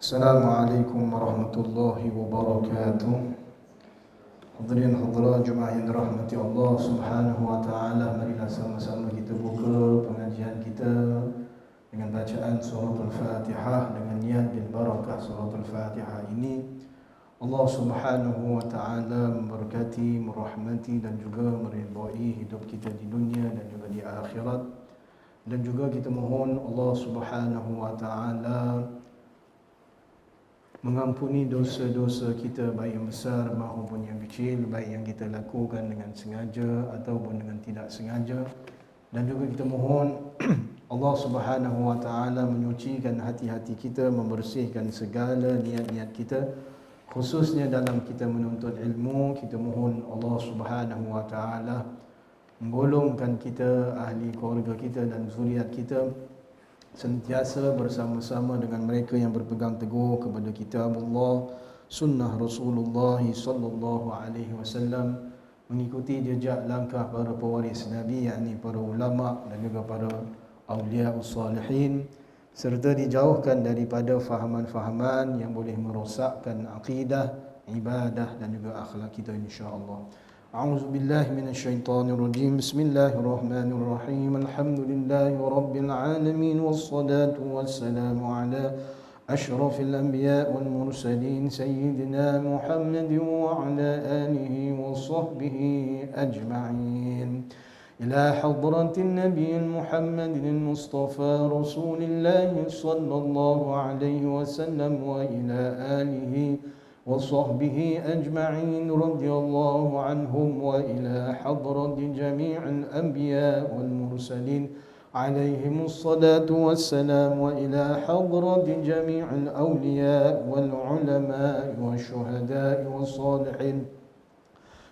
Assalamualaikum warahmatullahi wabarakatuh. Hadirin hadirat jemaah yang dirahmati Allah Subhanahu wa taala, marilah sama-sama kita buka pengajian kita dengan bacaan surah Al-Fatihah dengan niat bin barakah surah Al-Fatihah ini. Allah Subhanahu wa taala memberkati, merahmati dan juga meridai hidup kita di dunia dan juga di akhirat. Dan juga kita mohon Allah Subhanahu wa taala mengampuni dosa-dosa kita, baik yang besar maupun yang kecil, baik yang kita lakukan dengan sengaja ataupun dengan tidak sengaja. Dan juga kita mohon Allah Subhanahu wa taala menyucikan hati-hati kita, membersihkan segala niat-niat kita, khususnya dalam kita menuntut ilmu. Kita mohon Allah Subhanahu wa taala menggolongkan kita, ahli keluarga kita dan zuriat kita sentiasa bersama-sama dengan mereka yang berpegang teguh kepada kitab Allah, sunnah Rasulullah sallallahu alaihi wasallam, mengikuti jejak langkah para pewaris Nabi, yakni para ulama dan juga para awliya salihin, serta dijauhkan daripada fahaman-fahaman yang boleh merosakkan akidah, ibadah dan juga akhlak kita insya-Allah. أعوذ بالله من الشيطان الرجيم بسم الله الرحمن الرحيم الحمد لله رب العالمين والصلاة والسلام على أشرف الأنبياء والمرسلين سيدنا محمد وعلى آله وصحبه أجمعين إلى حضرة النبي المحمد المصطفى رسول الله صلى الله عليه وسلم وإلى آله وصحبه أجمعين رضي الله عنهم وإلى حضرة جميع الأنبياء والمرسلين عليهم الصلاة والسلام وإلى حضرة جميع الأولياء والعلماء والشهداء والصالحين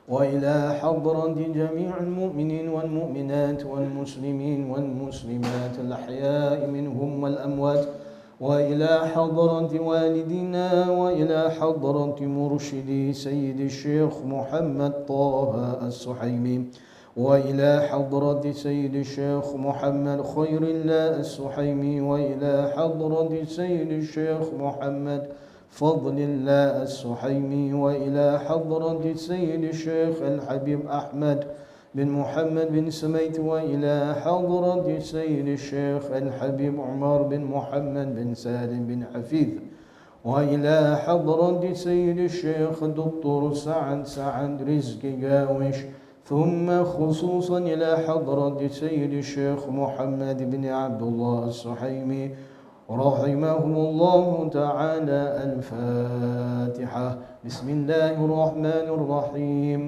وإلى حضرة جميع المؤمنين والمؤمنات والمسلمين والمسلمات الأحياء منهم والأموات وإلى حضرة والدنا وإلى حضرة مرشدي سيد الشيخ محمد طه السحيمي وإلى حضرة سيد الشيخ محمد خير الله السحيمي وإلى حضرة سيد الشيخ محمد فضل الله السحيمي وإلى حضرة سيد الشيخ الحبيب أحمد بن محمد بن سميت وإلى حضرة سيد الشيخ الحبيب عمر بن محمد بن سالم بن حفيظ وإلى حضرة سيد الشيخ دكتور سعد رزق قاوش ثم خصوصا إلى حضرة سيد الشيخ محمد بن عبد الله السحيمي رحمهم الله تعالى. الفاتحة. بسم الله الرحمن الرحيم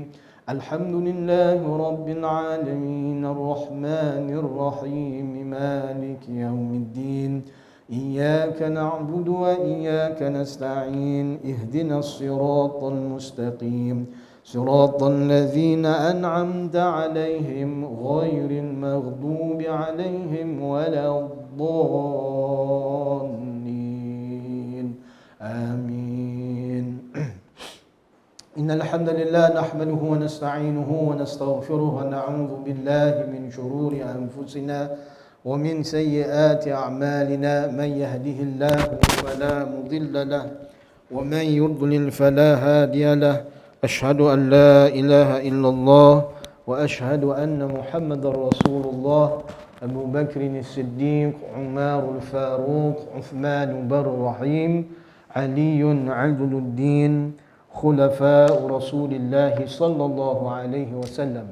الحمد لله رب العالمين الرحمن الرحيم مالك يوم الدين إياك نعبد وإياك نستعين اهدنا الصراط المستقيم صراط الذين أنعمت عليهم غير المغضوب عليهم ولا الضالين آمين. إن الحمد لله نحمده ونستعينه ونستغفره ونعوذ بالله من شرور أنفسنا ومن سيئات أعمالنا من يهده الله فلا مضل له ومن يضلل فلا هادي له. أشهد أن لا إله إلا الله وأشهد أن محمد رسول الله. أبو بكر الصديق عمر الفاروق عثمان بر الرحيم علي عدل الدين خلفاء رسول الله صلى الله عليه وسلم.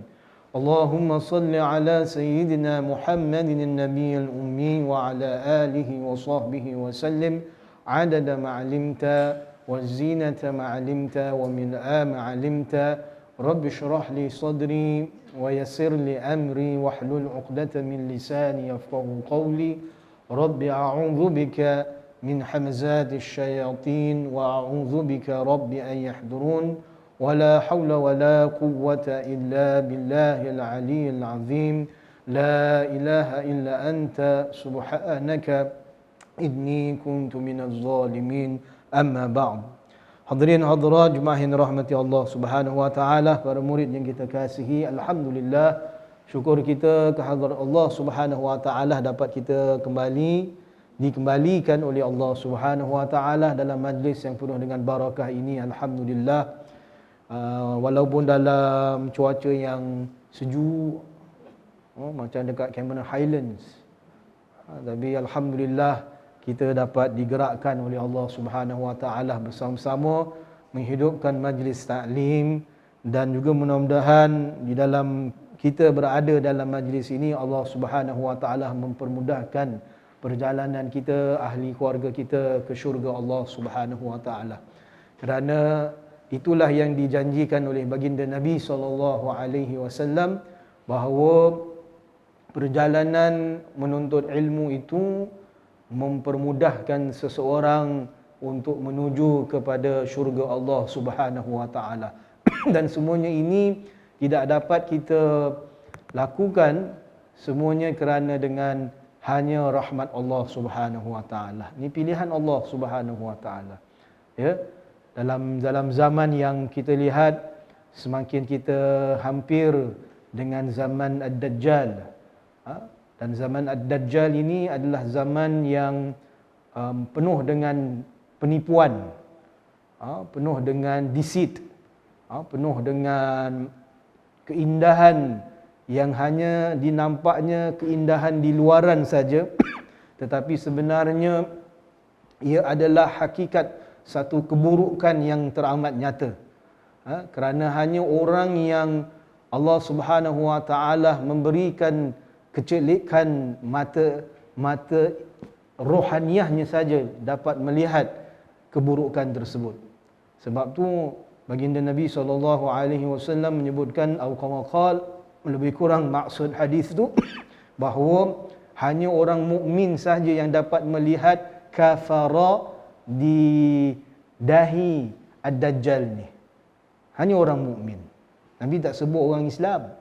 اللهم صل على سيدنا محمد النبي الأمي وعلى آله وصحبه وسلم عدد ما علمت والزينة ما علمت وملء ما علمت. رب اشرح لي صدري ويسر لي أمري واحلل عقدة من لساني يفقه قولي. رب أعوذ بك من حمزات الشياطين وأعوذ بك رب أن يحضرون ولا حول ولا قوة إلا بالله العلي العظيم. لا إله إلا أنت سبحانك إني كنت من الظالمين. أما بعد. Hadirin hadirat jemaah yang dirahmati Allah Subhanahu wa taala, para murid yang kita kasihi, alhamdulillah syukur kita kehadirat Allah Subhanahu wa taala dapat kita kembali dikembalikan oleh Allah Subhanahu wa taala dalam majlis yang penuh dengan barakah ini. Alhamdulillah, walaupun dalam cuaca yang sejuk, macam dekat Cameron Highlands, tapi alhamdulillah kita dapat digerakkan oleh Allah Subhanahu wa taala bersama-sama menghidupkan majlis taklim, dan juga mudah-mudahan di dalam kita berada dalam majlis ini Allah Subhanahu wa taala mempermudahkan perjalanan kita, ahli keluarga kita ke syurga Allah Subhanahu wa taala. Kerana itulah yang dijanjikan oleh baginda Nabi SAW, bahawa perjalanan menuntut ilmu itu mempermudahkan seseorang untuk menuju kepada syurga Allah Subhanahu wa taala. Dan semuanya ini tidak dapat kita lakukan semuanya kerana dengan hanya rahmat Allah Subhanahu wa taala. Ini pilihan Allah Subhanahu wa taala. Ya. Dalam zaman yang kita lihat semakin kita hampir dengan zaman Ad-Dajjal. Dan zaman Ad-Dajjal ini adalah zaman yang penuh dengan penipuan, penuh dengan deceit, penuh dengan keindahan yang hanya dinampaknya keindahan di luaran saja, tetapi sebenarnya ia adalah hakikat satu keburukan yang teramat nyata. Kerana hanya orang yang Allah Subhanahu wa taala memberikan kecelikan mata rohaniahnya saja dapat melihat keburukan tersebut. Sebab tu baginda Nabi SAW menyebutkan, atau qala, lebih kurang maksud hadis tu bahawa hanya orang mukmin sahaja yang dapat melihat kafara di dahi Ad-Dajjal ni. Hanya orang mukmin. Nabi tak sebut orang Islam.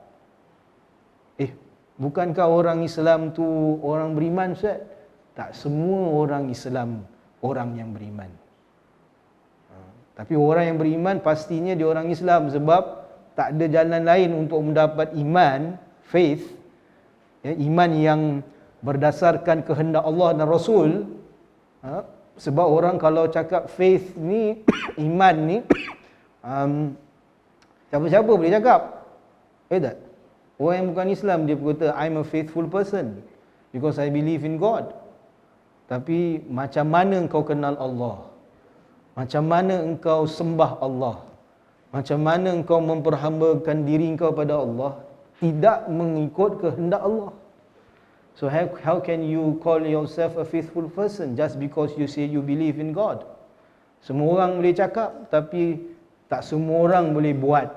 Bukankah orang Islam tu orang beriman, Ustaz? Tak semua orang Islam orang yang beriman. Tapi orang yang beriman pastinya dia orang Islam, sebab tak ada jalan lain untuk mendapat iman, faith, iman yang berdasarkan kehendak Allah dan Rasul. Sebab orang kalau cakap faith ni, iman ni, siapa-siapa boleh cakap. Tak? Orang yang bukan Islam dia berkata, I'm a faithful person because I believe in God. Tapi macam mana engkau kenal Allah? Macam mana engkau sembah Allah? Macam mana engkau memperhambakan diri engkau pada Allah? Tidak mengikut kehendak Allah. So how can you call yourself a faithful person just because you say you believe in God? Semua orang boleh cakap, tapi tak semua orang boleh buat.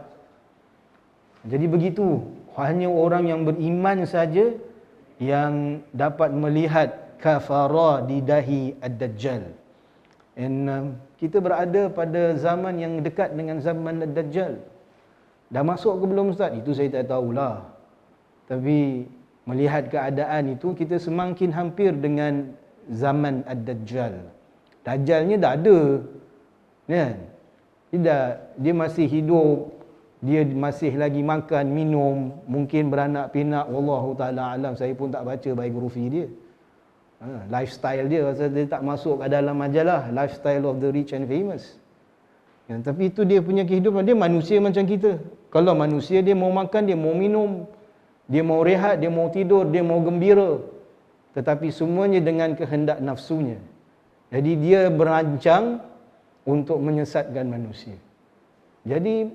Jadi begitu, hanya orang yang beriman saja yang dapat melihat kafara di dahi Ad-Dajjal. And kita berada pada zaman yang dekat dengan zaman Ad-Dajjal. Dah masuk ke belum, Ustaz? Itu saya tak tahulah. Tapi melihat keadaan itu, kita semakin hampir dengan zaman Ad-Dajjal. Dajjalnya dah ada, kan? Dia masih hidup, dia masih lagi makan, minum, mungkin beranak pinak, wallahu taala alam, saya pun tak baca biografi dia. Lifestyle dia, pasal dia tak masuk ke dalam majalah Lifestyle of the Rich and Famous. Tapi itu dia punya kehidupan. Dia manusia macam kita. Kalau manusia, dia mau makan, dia mau minum, dia mau rehat, dia mau tidur, dia mau gembira. Tetapi semuanya dengan kehendak nafsunya. Jadi dia berancang untuk menyesatkan manusia. Jadi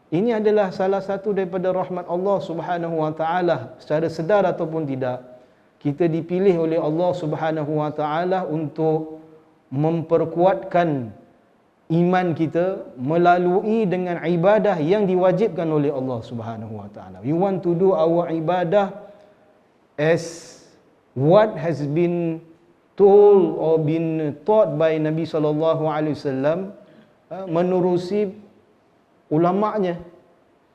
ini adalah salah satu daripada rahmat Allah Subhanahu wa taala, secara sedar ataupun tidak. Kita dipilih oleh Allah Subhanahu wa taala untuk memperkuatkan iman kita melalui dengan ibadah yang diwajibkan oleh Allah Subhanahu wa taala. We want to do our ibadah as what has been told or been taught by Nabi sallallahu alaihi wasallam, menerusi ulama'nya,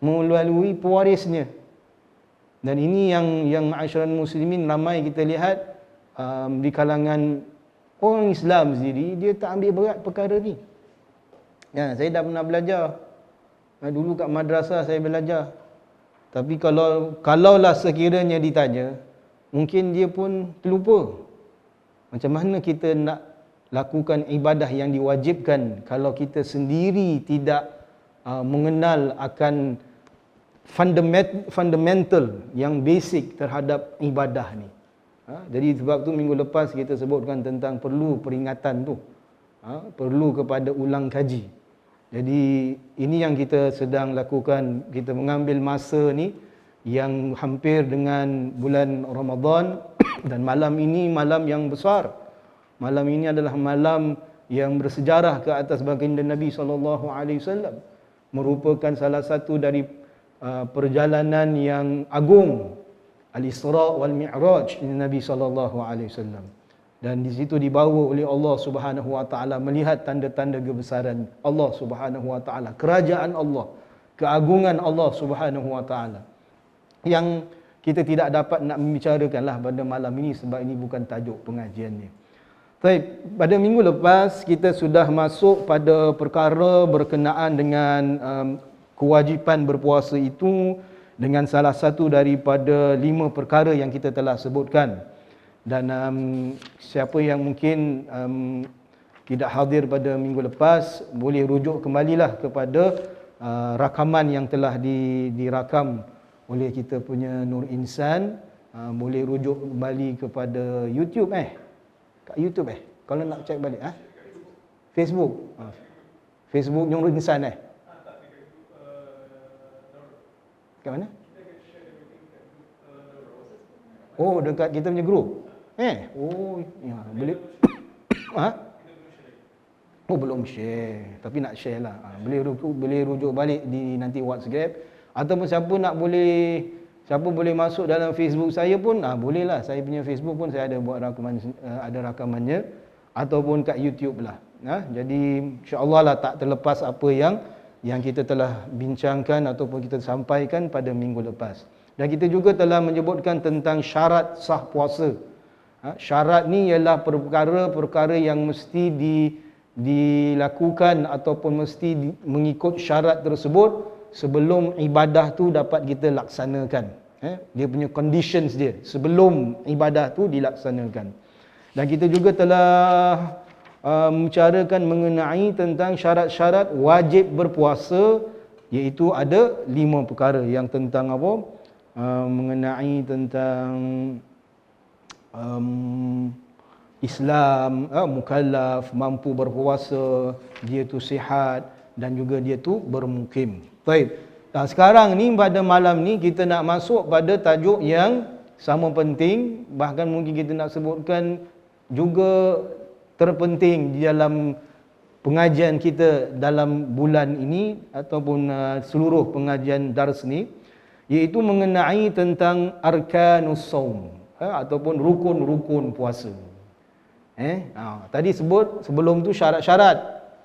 melalui pewarisnya. Dan ini yang ma'asyiral muslimin ramai kita lihat di kalangan orang Islam sendiri, dia tak ambil berat perkara ni. Ya, saya dah pernah belajar. Dulu kat madrasah saya belajar. Tapi kalaulah sekiranya ditanya, mungkin dia pun terlupa. Macam mana kita nak lakukan ibadah yang diwajibkan kalau kita sendiri tidak mengenal akan fundamental yang basic terhadap ibadah ni. Jadi sebab tu minggu lepas kita sebutkan tentang perlu peringatan tu. Perlu kepada ulang kaji. Jadi ini yang kita sedang lakukan. Kita mengambil masa ni yang hampir dengan bulan Ramadan dan malam ini malam yang besar. Malam ini adalah malam yang bersejarah ke atas baginda Nabi SAW. Merupakan salah satu dari perjalanan yang agung, Al-Isra wal Mi'raj Nabi SAW. Dan di situ dibawa oleh Allah Subhanahu wa taala melihat tanda-tanda kebesaran Allah Subhanahu wa taala, kerajaan Allah, keagungan Allah Subhanahu wa taala. Yang kita tidak dapat nak membicarakanlah pada malam ini sebab ini bukan tajuk pengajiannya. Baik, pada minggu lepas kita sudah masuk pada perkara berkenaan dengan kewajipan berpuasa itu dengan salah satu daripada 5 perkara yang kita telah sebutkan. Dan siapa yang mungkin tidak hadir pada minggu lepas boleh rujuk kembalilah kepada rakaman yang telah dirakam oleh kita punya Nur Insan. Boleh rujuk kembali kepada YouTube kat YouTube kalau nak cek balik Facebook. Facebook Nur Insan kat mana? Oh, dekat kita punya group. Oh, ya, boleh. Oh, belum share. Tapi nak share lah. Boleh rujuk balik di nanti WhatsApp. Ataupun siapa boleh masuk dalam Facebook saya pun, boleh lah. Saya punya Facebook pun saya ada buat rakamannya. Ataupun kat YouTube lah. Jadi insya-Allah lah tak terlepas apa yang kita telah bincangkan ataupun kita sampaikan pada minggu lepas. Dan kita juga telah menyebutkan tentang syarat sah puasa. Syarat ni ialah perkara-perkara yang mesti dilakukan ataupun mesti mengikut syarat tersebut sebelum ibadah tu dapat kita laksanakan. Dia punya conditions dia sebelum ibadah tu dilaksanakan. Dan kita juga telah membicarakan mengenai tentang syarat-syarat wajib berpuasa, iaitu ada 5 perkara yang tentang apa? Mengenai tentang Islam, mukallaf, mampu berpuasa, dia tu sihat dan juga dia tu bermukim. Baik. Dan sekarang ni pada malam ni kita nak masuk pada tajuk yang sama penting, bahkan mungkin kita nak sebutkan juga terpenting di dalam pengajian kita dalam bulan ini ataupun seluruh pengajian dars ni, iaitu mengenai tentang arkanus saum. Ataupun rukun-rukun puasa. Tadi sebut sebelum tu syarat-syarat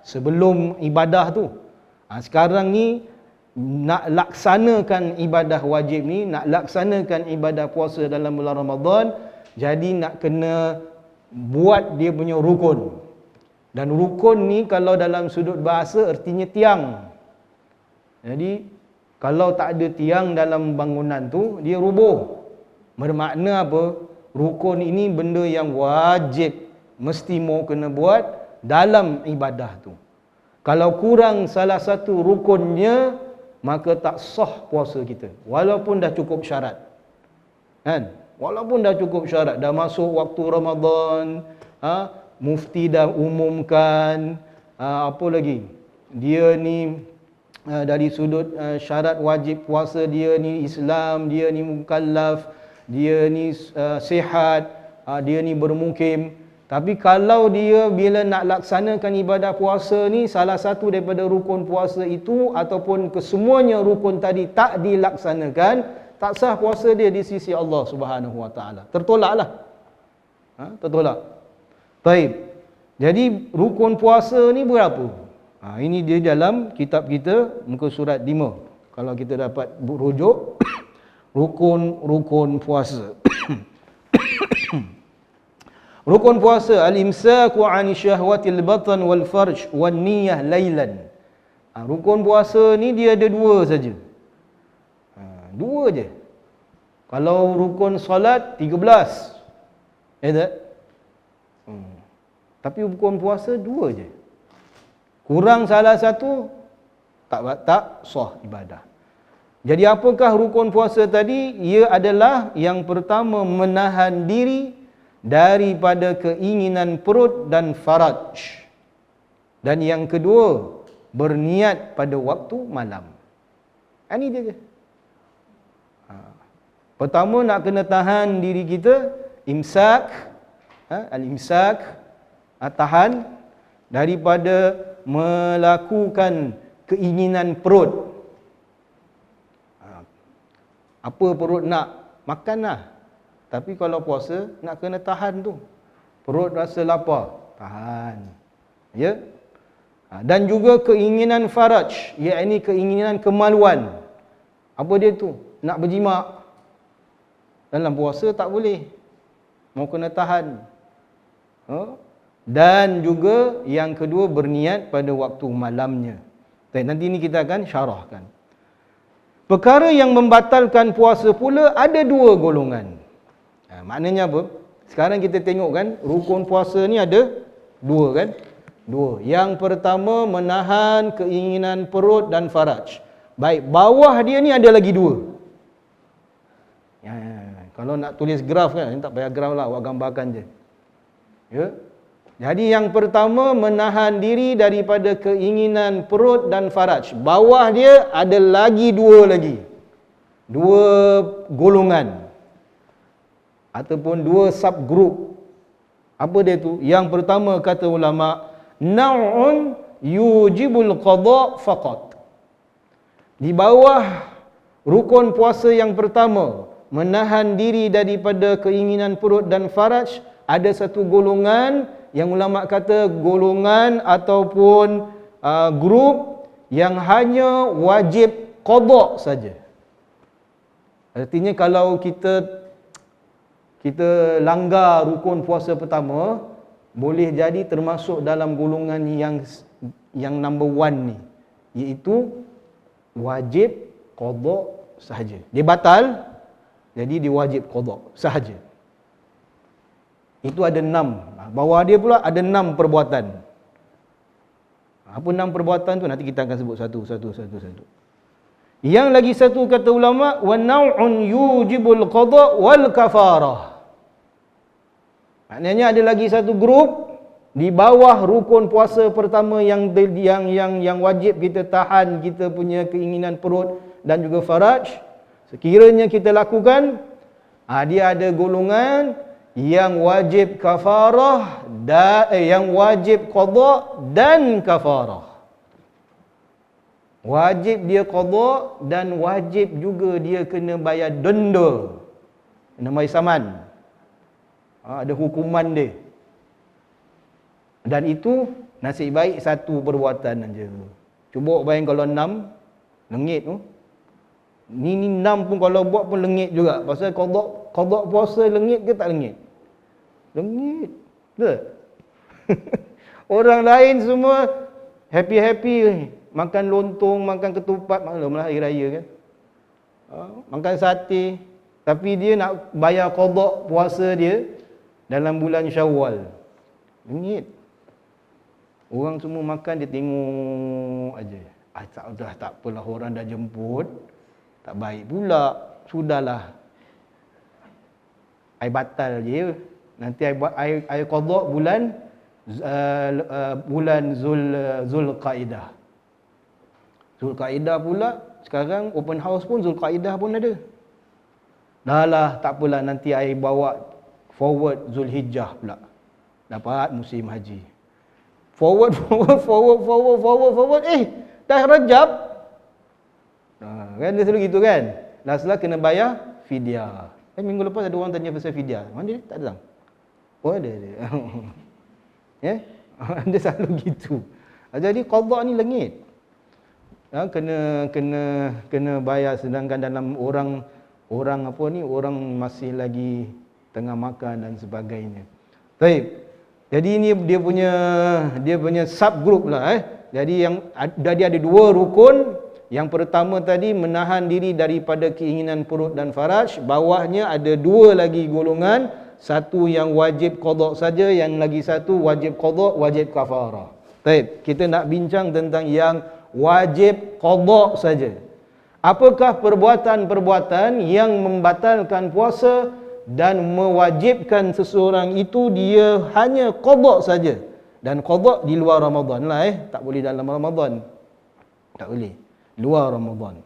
sebelum ibadah tu. Sekarang ni nak laksanakan ibadah wajib ni, nak laksanakan ibadah puasa dalam bulan Ramadan, jadi nak kena buat dia punya rukun. Dan rukun ni kalau dalam sudut bahasa artinya tiang. Jadi kalau tak ada tiang dalam bangunan tu, dia rubuh. Bermakna apa? Rukun ini benda yang wajib, mesti mau kena buat dalam ibadah tu. Kalau kurang salah satu rukunnya, maka tak sah puasa kita. Walaupun dah cukup syarat. Walaupun dah cukup syarat, dah masuk waktu Ramadan, mufti dah umumkan, apa lagi? Dia ni dari sudut syarat wajib puasa, dia ni Islam, dia ni mukallaf, dia ni sihat, dia ni bermukim. Tapi kalau dia bila nak laksanakan ibadah puasa ni, salah satu daripada rukun puasa itu ataupun kesemuanya rukun tadi tak dilaksanakan, tak sah puasa dia di sisi Allah Subhanahu wa taala. Tertolaklah. Tertolak. Baik. Jadi rukun puasa ni berapa? Ini dia dalam kitab kita muka surat 5. Kalau kita dapat rujuk rukun puasa. Rukun puasa, al-imsaku 'ani syahwatil batan wal farj wan niyyah lailan. Rukun puasa ni dia ada 2 saja. 2 je. Kalau rukun solat 13. Tapi rukun puasa 2 je. Kurang salah satu, tak sah ibadah. Jadi apakah rukun puasa tadi? Ia adalah yang pertama menahan diri daripada keinginan perut dan faraj. Dan yang kedua, berniat pada waktu malam. Ini dia je. Pertama nak kena tahan diri kita, imsak, al-imsak, tahan daripada melakukan keinginan perut. Apa perut nak? Makanlah. Tapi kalau puasa, nak kena tahan tu. Perut rasa lapar, tahan. Ya? Dan juga keinginan faraj, iaitu keinginan kemaluan. Apa dia tu? Nak berjimak. Dalam puasa tak boleh. Mau kena tahan. Dan juga yang kedua, berniat pada waktu malamnya. Nanti ini kita akan syarahkan. Perkara yang membatalkan puasa pula ada 2 golongan. Maknanya apa? Sekarang kita tengok kan, rukun puasa ni ada 2 kan? 2. Yang pertama, menahan keinginan perut dan faraj. Baik, bawah dia ni ada lagi 2. Kalau nak tulis graf kan, tak payah graf lah, awak gambarkan je. Ya. Jadi yang pertama, menahan diri daripada keinginan perut dan faraj. Bawah dia ada lagi 2 lagi. 2 golongan. Ataupun 2 subgroup. Apa dia tu? Yang pertama kata ulama, nau'un yujibul qada faqat. Di bawah rukun puasa yang pertama, menahan diri daripada keinginan perut dan faraj, ada satu golongan yang ulama kata golongan ataupun grup yang hanya wajib qada saja. Artinya kalau kita langgar rukun puasa pertama, boleh jadi termasuk dalam golongan yang number 1 ni, iaitu wajib qada sahaja. Dia batal, jadi dia wajib qada sahaja. Itu ada 6. Bawah dia pula ada 6 perbuatan. Apa 6 perbuatan tu nanti kita akan sebut satu. Yang lagi satu kata ulama, wa nau'un yujibul qada wal kafarah. Maknanya ada lagi satu grup di bawah rukun puasa pertama yang wajib kita tahan kita punya keinginan perut dan juga faraj. Sekiranya kita lakukan, dia ada golongan yang wajib kafarah yang wajib qada dan kafarah. Wajib dia qada dan wajib juga dia kena bayar denda. Kena bayar saman. Ada hukuman dia. Dan itu nasib baik satu perbuatan saja. Cuba bayang kalau 6 lengit tu. Ni 6 pun kalau buat pun lengit juga. Pasal qada puasa lengit ke tak lengit? Lengit. Betul? Orang lain semua happy-happy, makan lontong, makan ketupat, maklumlah hari raya kan. Makan sate, tapi dia nak bayar qada puasa dia dalam bulan Syawal. Lengit. Orang semua makan, dia tengok aja. Tak apalah, orang dah jemput. Tak baik pula. Sudahlah. Ai batal je. Nanti ai qada bulan Zulqaidah. Zulqaidah pula, sekarang open house pun Zulqaidah pun ada. Dah lah, tak apalah, nanti ai bawa forward Zulhijjah pula. Dapat musim haji. Forward. Dah Rajab. Kan dia selalu gitu kan. Last kena bayar fidyah. Minggu lepas ada orang tanya pasal fidyah. Mana dia? Tak datang. Oh ada. Ya? Dia selalu gitu. Jadi qada ni lengit. Kena bayar, sedangkan dalam orang apa ni, orang masih lagi tengah makan dan sebagainya. Baik. Jadi ini dia punya subgroup lah. Jadi ada 2 rukun. Yang pertama tadi menahan diri daripada keinginan perut dan faraj. Bawahnya ada 2 lagi golongan. Satu yang wajib qada saja, yang lagi satu wajib qada, wajib kafarah. Baik, kita nak bincang tentang yang wajib qada saja. Apakah perbuatan-perbuatan yang membatalkan puasa dan mewajibkan seseorang itu dia hanya qada saja. Dan qada di luar Ramadan lah tak boleh dalam Ramadan. Tak boleh. Luar Ramadan.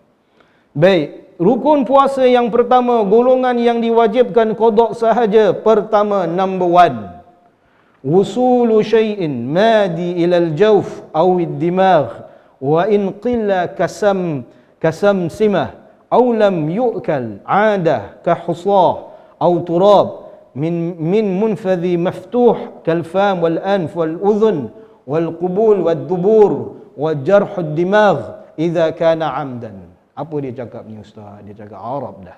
Baik, rukun puasa yang pertama, golongan yang diwajibkan qada sahaja. Pertama, number 1. Wusulu syai'in madi ilal jawf aw ad-dimagh wa in qilla kasam simah aw lam yu'kal 'adah ka husah aw turab min munfadhi maftuh kal fam wal anf wal udhun wal qubul wad dubur wa jarh ad-dimagh idza kana 'amdan. Apa dia cakap ni ustaz? Dia cakap Arab dah.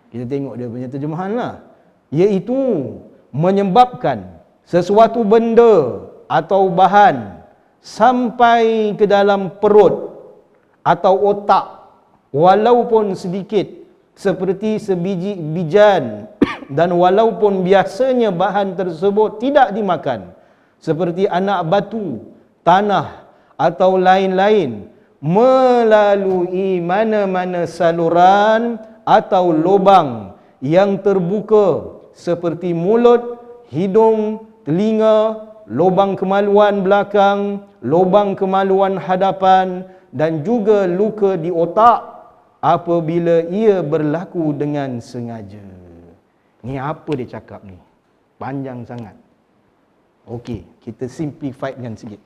Kita tengok dia punya terjemahan lah. Iaitu menyebabkan sesuatu benda atau bahan sampai ke dalam perut atau otak walaupun sedikit seperti sebiji bijan dan walaupun biasanya bahan tersebut tidak dimakan seperti anak batu, tanah atau lain-lain melalui mana-mana saluran atau lubang yang terbuka seperti mulut, hidung, telinga, lubang kemaluan belakang, lubang kemaluan hadapan dan juga luka di otak apabila ia berlaku dengan sengaja. Ni apa dia cakap ni? Panjang sangat. Okey, kita simplifiedkan sikit.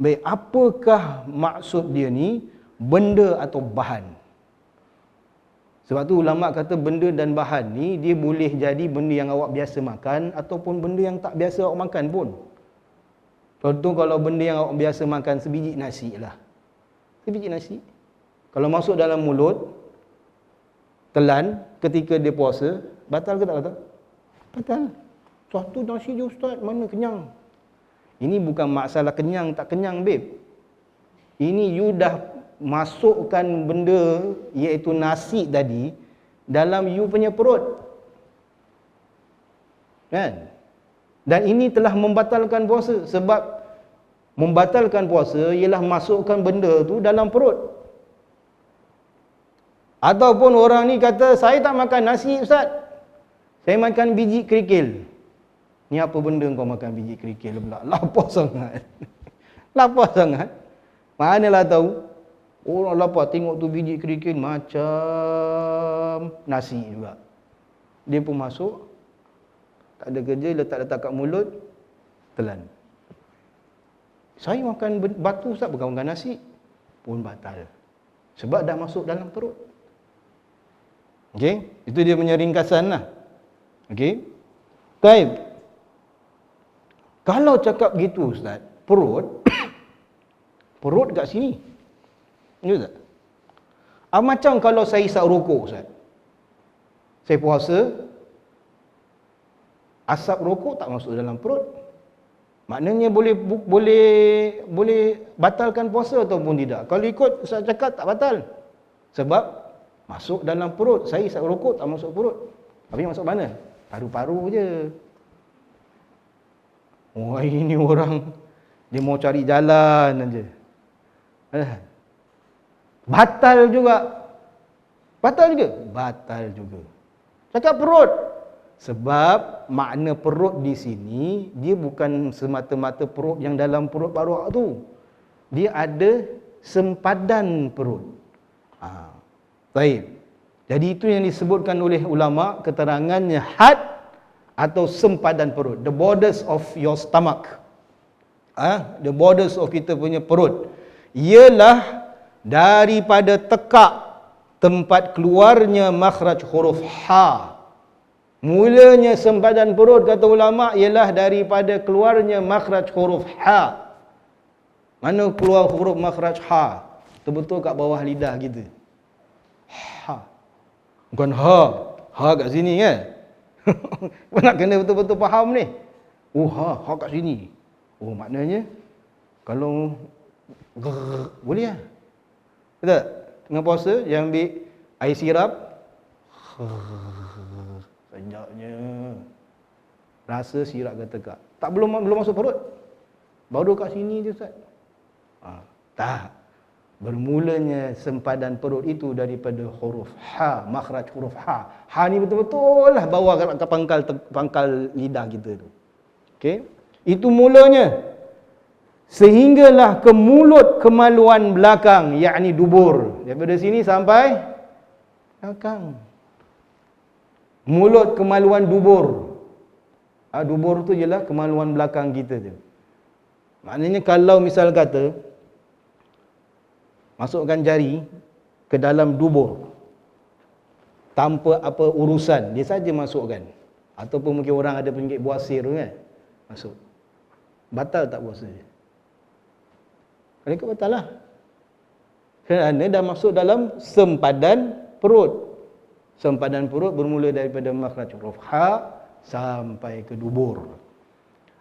Baik, apakah maksud dia ni? Benda atau bahan? Sebab tu ulama kata benda dan bahan ni dia boleh jadi benda yang awak biasa makan ataupun benda yang tak biasa awak makan pun. Contoh kalau benda yang awak biasa makan sebiji nasi lah. Sebiji nasi. Kalau masuk dalam mulut, telan ketika dia puasa, batal ke tak batal? Batal. Satu nasi je ustaz, mana kenyang? Ini bukan masalah kenyang tak kenyang babe. Ini you dah masukkan benda iaitu nasi tadi dalam you punya perut. Kan? Dan ini telah membatalkan puasa sebab membatalkan puasa ialah masukkan benda tu dalam perut. Ataupun orang ni kata saya tak makan nasi ustaz. Saya makan biji kerikil. Ni apa benda kau makan biji kerikil pula? Lapar sangat. Lapar sangat. Manalah tahu. Orang lapar tengok tu biji kerikil macam nasi juga. Dia pun masuk. Tak ada kerja, letak kat mulut, telan. Saya makan batu ustaz, bukan makan nasi. Pun batal. Sebab dah masuk dalam perut. Okey, itu dia punya ringkasan lah. Okey. Baik. Kalau cakap gitu ustaz, perut perut kat sini. Ya tak? Macam kalau saya isap rokok ustaz. Saya puasa, asap rokok tak masuk dalam perut. Maknanya boleh batalkan puasa ataupun tidak. Kalau ikut ustaz cakap tak batal. Sebab masuk dalam perut. Saya isap rokok tak masuk perut. Tapi masuk mana? Paru-paru je. Wah, ini orang dia mau cari jalan aja. Batal juga. Batal juga? Batal juga. Cakap perut. Sebab makna perut di sini dia bukan semata-mata perut yang dalam perut baru tu. Dia ada sempadan perut. Baik. Jadi itu yang disebutkan oleh ulama, keterangannya had atau sempadan perut. The borders of your stomach. The borders of kita punya perut. Ialah daripada tekak tempat keluarnya makhraj huruf ha. Mulanya sempadan perut kata ulama ialah daripada keluarnya makhraj huruf ha. Mana keluar huruf makhraj ha? Betul-betul kat bawah lidah kita. Ha. Bukan ha. Ha kat sini kan? Nak kena betul-betul faham ni. Oh ha kat sini. Oh maknanya kalau boleh lah. Betul? Tengah puasa, yang ambil air sirap. Sejaknya. Rasa sirap kata kak. Tak belum masuk perut. Baru kat sini je Ustaz. Tak. Bermulanya sempadan perut itu daripada huruf ha, makhraj huruf ha. Ha ni betul-betul lah bawah ke pangkal lidah kita tu. Okey. Itu mulanya. Sehinggalah ke mulut kemaluan belakang, yakni dubur. Daripada sini sampai belakang. Mulut kemaluan dubur. Dubur tu jelah kemaluan belakang kita tu. Maknanya kalau misal kata masukkan jari ke dalam dubur tanpa apa urusan, dia saja masukkan. Ataupun mungkin orang ada penyakit buasir tu kan, masuk. Batal tak puasa dia? Kalau ikut batal lah. Kerana dah masuk dalam sempadan perut. Sempadan perut bermula daripada makhraj huruf ha sampai ke dubur.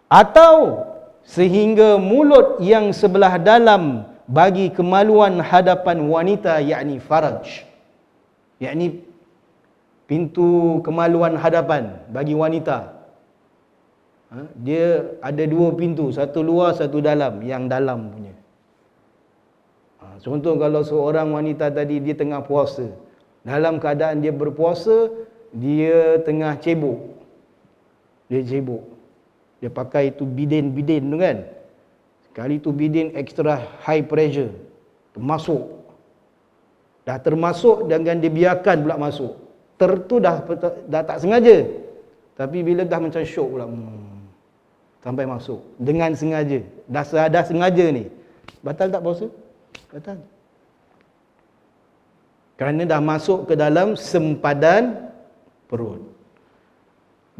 Atau sehingga mulut yang sebelah dalam bagi kemaluan hadapan wanita, yakni faraj. Yakni pintu kemaluan hadapan bagi wanita. Dia ada dua pintu, satu luar, satu dalam. Yang dalam punya. Contoh kalau seorang wanita tadi dia tengah puasa. Dalam keadaan dia berpuasa, dia tengah cebok. Dia cebok. Dia pakai itu bidin tu kan. Sekali tu bidin extra high pressure. Termasuk. Dah termasuk dengan dibiarkan pula masuk. Tu dah tak sengaja. Tapi bila dah macam syok pula. Sampai masuk. Dengan sengaja. Dah sengaja ni. Batal tak puasa? Batal. Kerana dah masuk ke dalam sempadan perut.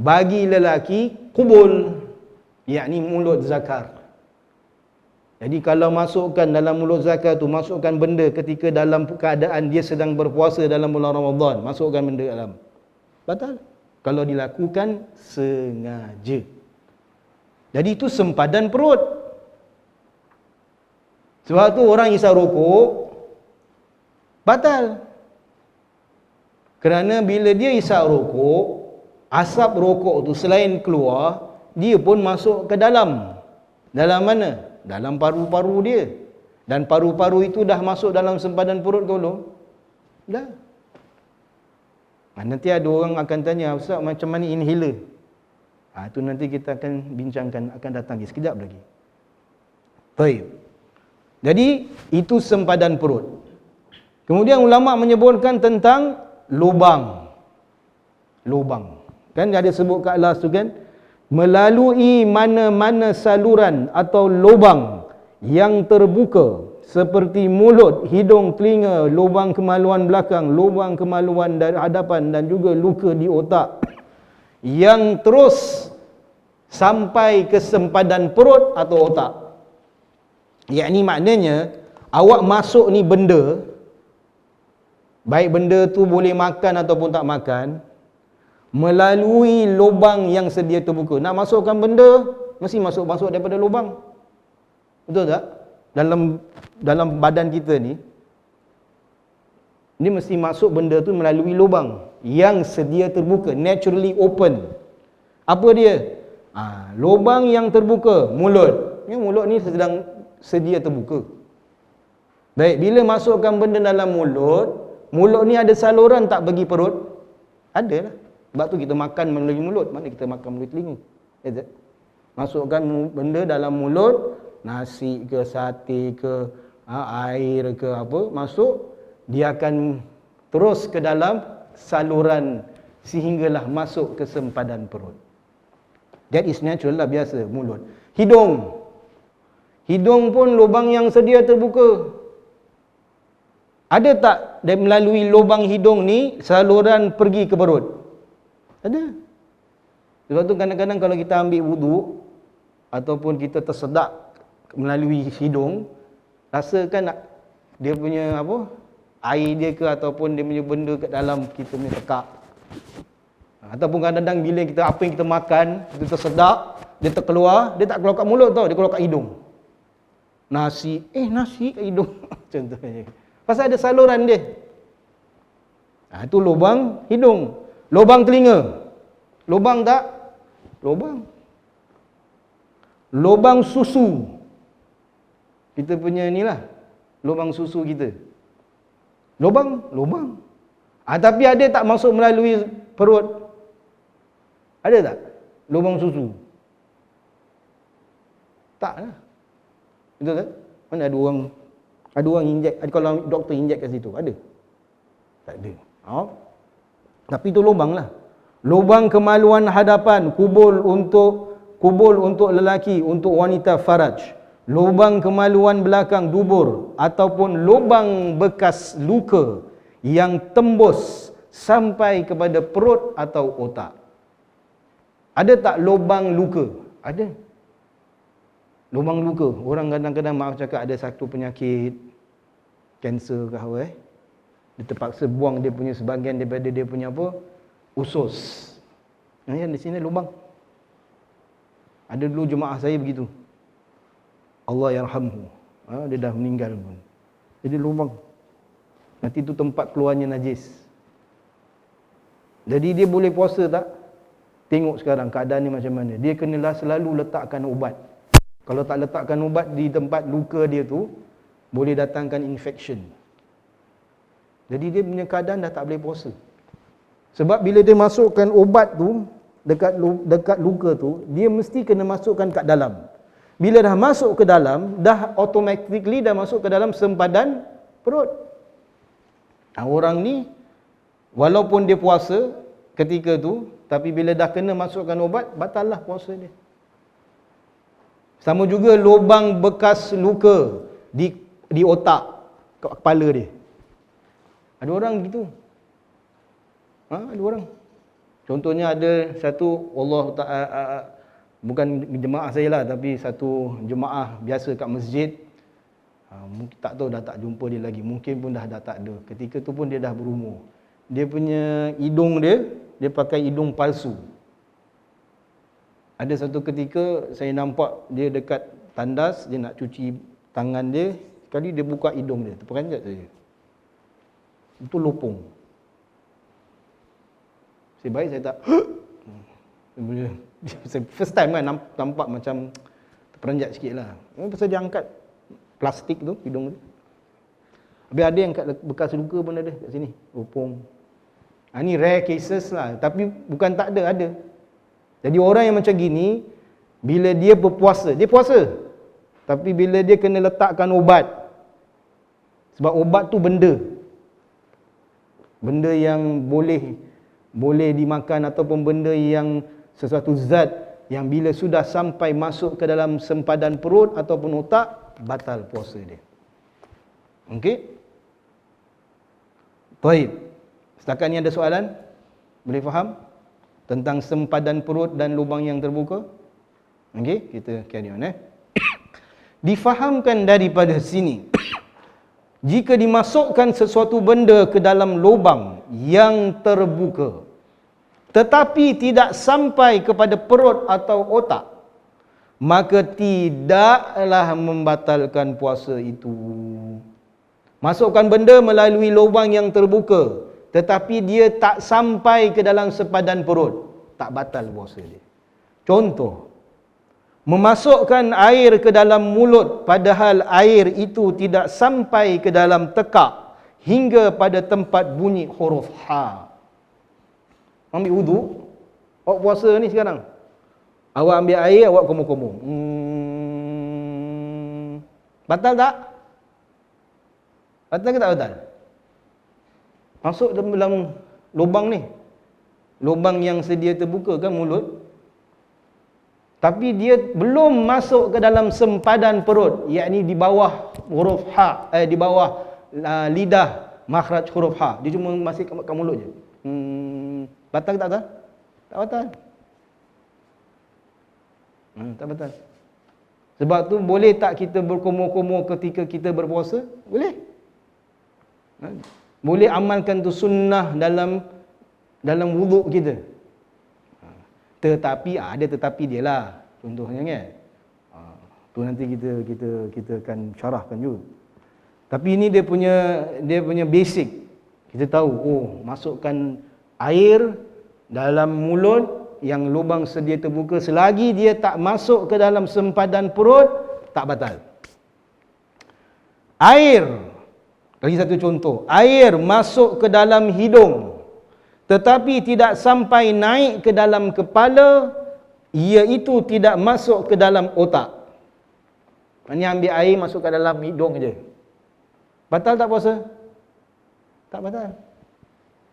Bagi lelaki, kubul, yakni mulut zakar. Jadi kalau masukkan dalam mulut zakar tu, masukkan benda ketika dalam keadaan dia sedang berpuasa dalam bulan Ramadan, masukkan benda dalam. Batal. Kalau dilakukan sengaja. Jadi itu sempadan perut. Sebab tu orang isap rokok, batal. Kerana bila dia isap rokok, asap rokok tu selain keluar, dia pun masuk ke dalam. Dalam mana? Dalam paru-paru dia. Dan paru-paru itu dah masuk dalam sempadan perut ke belum? Dah. Nanti ada orang akan tanya, Ustaz macam mana inhaler? Itu nanti kita akan bincangkan, akan datang sekejap lagi. Baik. Jadi itu sempadan perut. Kemudian ulama menyebutkan tentang lubang. Lubang. Kan ada sebut kat alas tu kan, melalui mana-mana saluran atau lubang yang terbuka seperti mulut, hidung, telinga, lubang kemaluan belakang, lubang kemaluan dari hadapan dan juga luka di otak yang terus sampai ke sempadan perut atau otak. Yakni maknanya awak masuk ni benda, baik benda tu boleh makan ataupun tak makan, melalui lubang yang sedia terbuka. Nak masukkan benda, mesti masuk daripada lubang. Betul tak? Dalam badan kita ni, ni mesti masuk benda tu melalui lubang yang sedia terbuka, naturally open. Apa dia? Lubang yang terbuka, mulut. Mulut ni sedang sedia terbuka. Baik, bila masukkan benda dalam mulut, mulut ni ada saluran tak bagi perut? Ada lah. Sebab tu kita makan melalui mulut. Mana kita makan melalui telinga? Masukkan benda dalam mulut, nasi ke, sate ke, air ke apa, masuk, dia akan terus ke dalam saluran sehinggalah masuk ke sempadan perut. That is natural lah, biasa mulut. Hidung. Hidung pun lubang yang sedia terbuka. Ada tak melalui lubang hidung ni saluran pergi ke perut? Ada. Sebab tu kadang-kadang kalau kita ambil wuduk ataupun kita tersedak melalui hidung, rasakan dia punya apa? Air dia ke ataupun dia punya benda kat dalam kita punya tekak. Ataupun kadang-kadang bila kita apa yang kita makan, kita tersedak, dia terkeluar, dia tak keluar kat mulut tau, dia keluar kat hidung. Nasi kat hidung contohnya. Pasal ada saluran dia. Itu lubang hidung. Lubang telinga. Lubang tak? Lubang. Lubang susu. Kita punya inilah. Lubang susu kita. Lubang. Tapi ada tak masuk melalui perut? Ada tak? Lubang susu? Tak lah. Betul tak? Mana ada orang injek, kalau doktor injek kat situ, ada? Tak ada. Tapi itu lubang lah. Lubang kemaluan hadapan, kubul untuk lelaki, untuk wanita faraj. Lubang kemaluan belakang dubur ataupun lubang bekas luka yang tembus sampai kepada perut atau otak. Ada tak lubang luka? Ada. Lubang luka. Orang kadang-kadang maaf cakap ada satu penyakit kanser ke apa dia terpaksa buang dia punya sebahagian daripada dia punya apa? Usus. Di sini lubang. Ada dulu jemaah saya begitu. Allah yarhamhu. Dia dah meninggal pun. Jadi lubang. Nanti tu tempat keluarnya najis. Jadi dia boleh puasa tak? Tengok sekarang keadaan ni macam mana. Dia kenalah selalu letakkan ubat. Kalau tak letakkan ubat di tempat luka dia tu, boleh datangkan infection. Jadi dia punya keadaan dah tak boleh puasa. Sebab bila dia masukkan ubat tu dekat luka tu, dia mesti kena masukkan kat dalam. Bila dah masuk ke dalam, dah automatically dah masuk ke dalam sempadan perut. Orang ni walaupun dia puasa ketika tu, tapi bila dah kena masukkan ubat, batal lah puasa dia. Sama juga lubang bekas luka di otak, kepala dia. Ada orang gitu. Ada orang. Contohnya ada satu, Allah Ta'ala, bukan jemaah saya lah, tapi satu jemaah biasa kat masjid. Mungkin tak tahu, dah tak jumpa dia lagi. Mungkin pun dah tak ada. Ketika tu pun dia dah berumur. Dia punya hidung dia pakai hidung palsu. Ada satu ketika saya nampak dia dekat tandas, dia nak cuci tangan dia, sekali dia buka hidung dia, terperanjat saya. Itu lopong. Saya baik saya tak first time kan nampak macam terperanjat sikit lah. Pasal dia angkat plastik tu, hidung tu. Habis ada yang kat bekas luka pun ada kat sini, lopong. Ni rare cases lah, tapi bukan tak ada. Jadi orang yang macam gini, bila dia berpuasa, dia puasa. Tapi bila dia kena letakkan ubat, sebab ubat tu benda yang boleh dimakan, ataupun benda yang sesuatu zat yang bila sudah sampai masuk ke dalam sempadan perut ataupun otak, batal puasa dia. Okey? Baik. Setakat ni ada soalan? Boleh faham tentang sempadan perut dan lubang yang terbuka? Okey, kita carry on Difahamkan daripada sini, jika dimasukkan sesuatu benda ke dalam lubang yang terbuka, tetapi tidak sampai kepada perut atau otak, maka tidaklah membatalkan puasa itu. Masukkan benda melalui lubang yang terbuka, tetapi dia tak sampai ke dalam sempadan perut, tak batal puasa dia. Contoh, memasukkan air ke dalam mulut padahal air itu tidak sampai ke dalam tekak hingga pada tempat bunyi huruf ha. Ambil wudu, awak puasa ni sekarang, awak ambil air, awak komo-komo, batal tak? Batal ke tak batal? Masuk dalam lubang ni, lubang yang sedia terbuka kan mulut, tapi dia belum masuk ke dalam sempadan perut, yakni di bawah huruf ha, di bawah lidah makhraj huruf ha, dia cuma masih kat mulut je. Batal ke tak batal? Tak batal. Tak batal. Sebab tu boleh tak kita berkomo-komo ketika kita berpuasa? Boleh. Boleh amalkan tu sunnah dalam wuduk kita. Tetapi ada tetapi dia lah. Contohnya kan. Tu nanti kita akan syarahkan juga. Tapi ini dia punya basic. Kita tahu, masukkan air dalam mulut yang lubang sedia terbuka, selagi dia tak masuk ke dalam sempadan perut, tak batal. Air, lagi satu contoh, air masuk ke dalam hidung tetapi tidak sampai naik ke dalam kepala, iaitu tidak masuk ke dalam otak. Maksudnya ambil air masuk ke dalam hidung je. Batal tak puasa? Tak batal.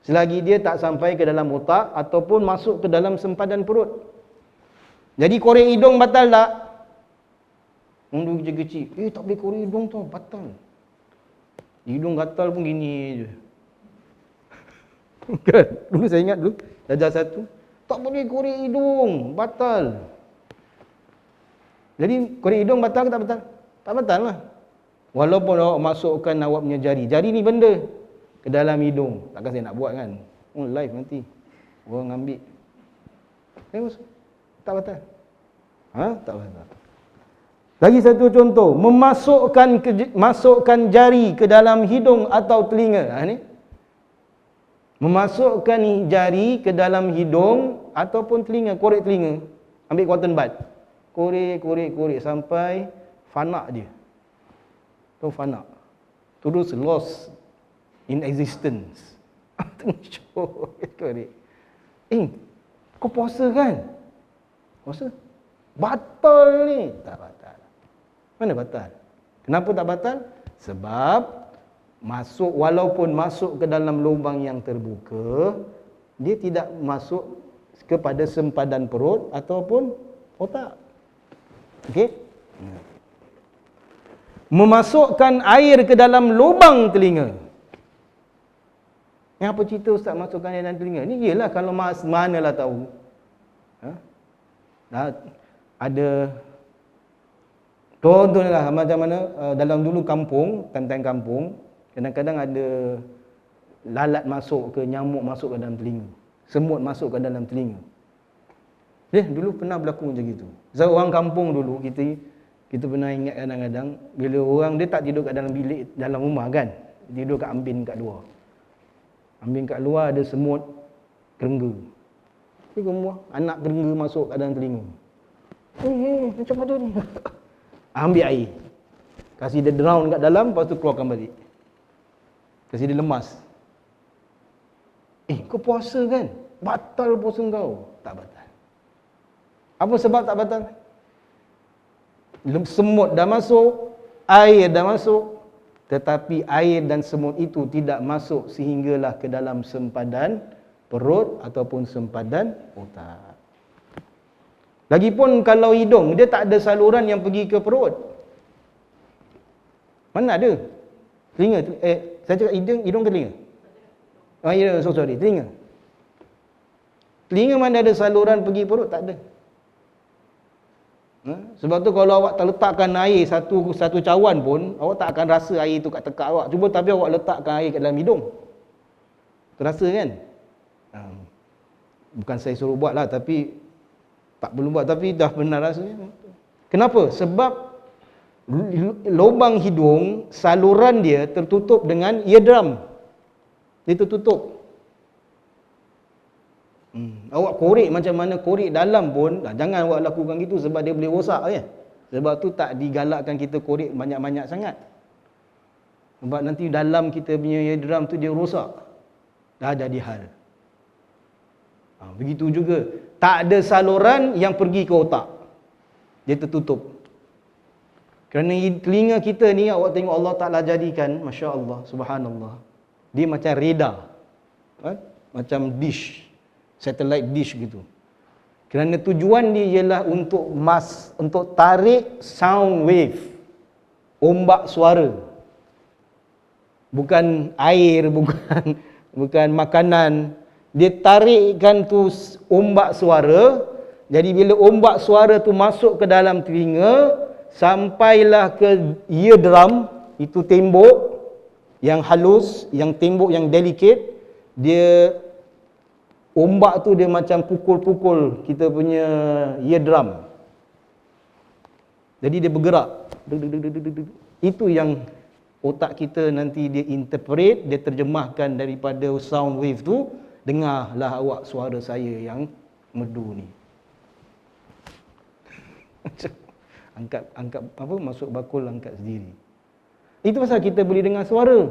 Selagi dia tak sampai ke dalam otak ataupun masuk ke dalam sempadan perut. Jadi korek hidung batal tak? Orang kecil-kecil, tak boleh korek hidung tu, batal. Hidung gatal pun gini je. Kan? Dulu saya ingat dulu, darjah 1, tak boleh korek hidung, batal. Jadi korek hidung batal ke tak batal? Tak batal lah. Walaupun awak masukkan awak punya jari. Jari ni benda ke dalam hidung. Takkan saya nak buat kan? Live nanti. Orang ambil. Tak batal. Tak batal. Lagi satu contoh, masukkan jari ke dalam hidung atau telinga. Ni. Memasukkan jari ke dalam hidung ataupun telinga, korek telinga. Ambil cotton bud. Korek sampai fana dia. Tahu fana? Terus lost in existence. Korek. Kau puasa kan? Puasa? Batal ni. Tak batal. Mana batal? Kenapa tak batal? Sebab walaupun masuk ke dalam lubang yang terbuka, dia tidak masuk kepada sempadan perut ataupun otak. Okey? Memasukkan air ke dalam lubang telinga. Yang apa cerita ustaz masukkan air dalam telinga? Ni ialah kalau manalah tahu. Ada contohnya macam mana dalam dulu kampung, tentang kampung, kadang-kadang ada lalat masuk ke, nyamuk masuk ke dalam telinga, semut masuk ke dalam telinga. Dulu pernah berlaku macam gitu. So, orang kampung dulu, kita pernah ingat kadang-kadang bila orang dia tak tidur kat dalam bilik dalam rumah kan, tidur kat ambin kat luar. Ambin kat luar ada semut kerengga. Anak kerengga masuk kat dalam telinga. Macam mana ni? Ambil air, kasih dia drown kat dalam, lepas tu keluarkan balik. Kasi dia lemas. Kau puasa kan? Batal puasa kau. Tak batal. Apa sebab tak batal? Semut dah masuk, air dah masuk, tetapi air dan semut itu tidak masuk sehinggalah ke dalam sempadan perut ataupun sempadan otak. Lagipun kalau hidung, dia tak ada saluran yang pergi ke perut. Mana ada? Telinga, saya cakap hidung ke telinga? Sorry, telinga. Telinga mana ada saluran pergi perut? Tak ada. Sebab tu kalau awak tak letakkan air satu cawan pun, awak tak akan rasa air tu kat tekak awak. Cuba tapi awak letakkan air kat dalam hidung, terasa kan? Bukan saya suruh buat lah, tapi tak perlu buat, tapi dah pernah rasanya. Kenapa? Sebab lubang hidung, saluran dia tertutup dengan eardrum. Dia tertutup. Awak korek macam mana korek dalam pun, jangan awak lakukan gitu sebab dia boleh rosak ya. Sebab tu tak digalakkan kita korek banyak-banyak sangat. Sebab nanti dalam kita punya eardrum tu dia rosak. Dah jadi hal. Begitu juga, tak ada saluran yang pergi ke otak. Dia tertutup. Kerana telinga kita ni, awak tengok Allah Ta'ala jadikan, Masya Allah, Subhanallah, dia macam radar, macam dish, satellite dish gitu. Kerana tujuan dia ialah untuk tarik sound wave, ombak suara. Bukan air, bukan makanan. Dia tarikkan tu ombak suara. Jadi bila ombak suara tu masuk ke dalam telinga, sampailah ke eardrum, itu tembok yang halus, yang tembok yang delicate, dia ombak tu dia macam pukul-pukul kita punya eardrum. Jadi dia bergerak. Itu yang otak kita nanti dia interpret, dia terjemahkan daripada sound wave tu. Dengarlah awak suara saya yang merdu ni. angkat apa, masuk bakul angkat sendiri. Itu pasal kita boleh dengar suara.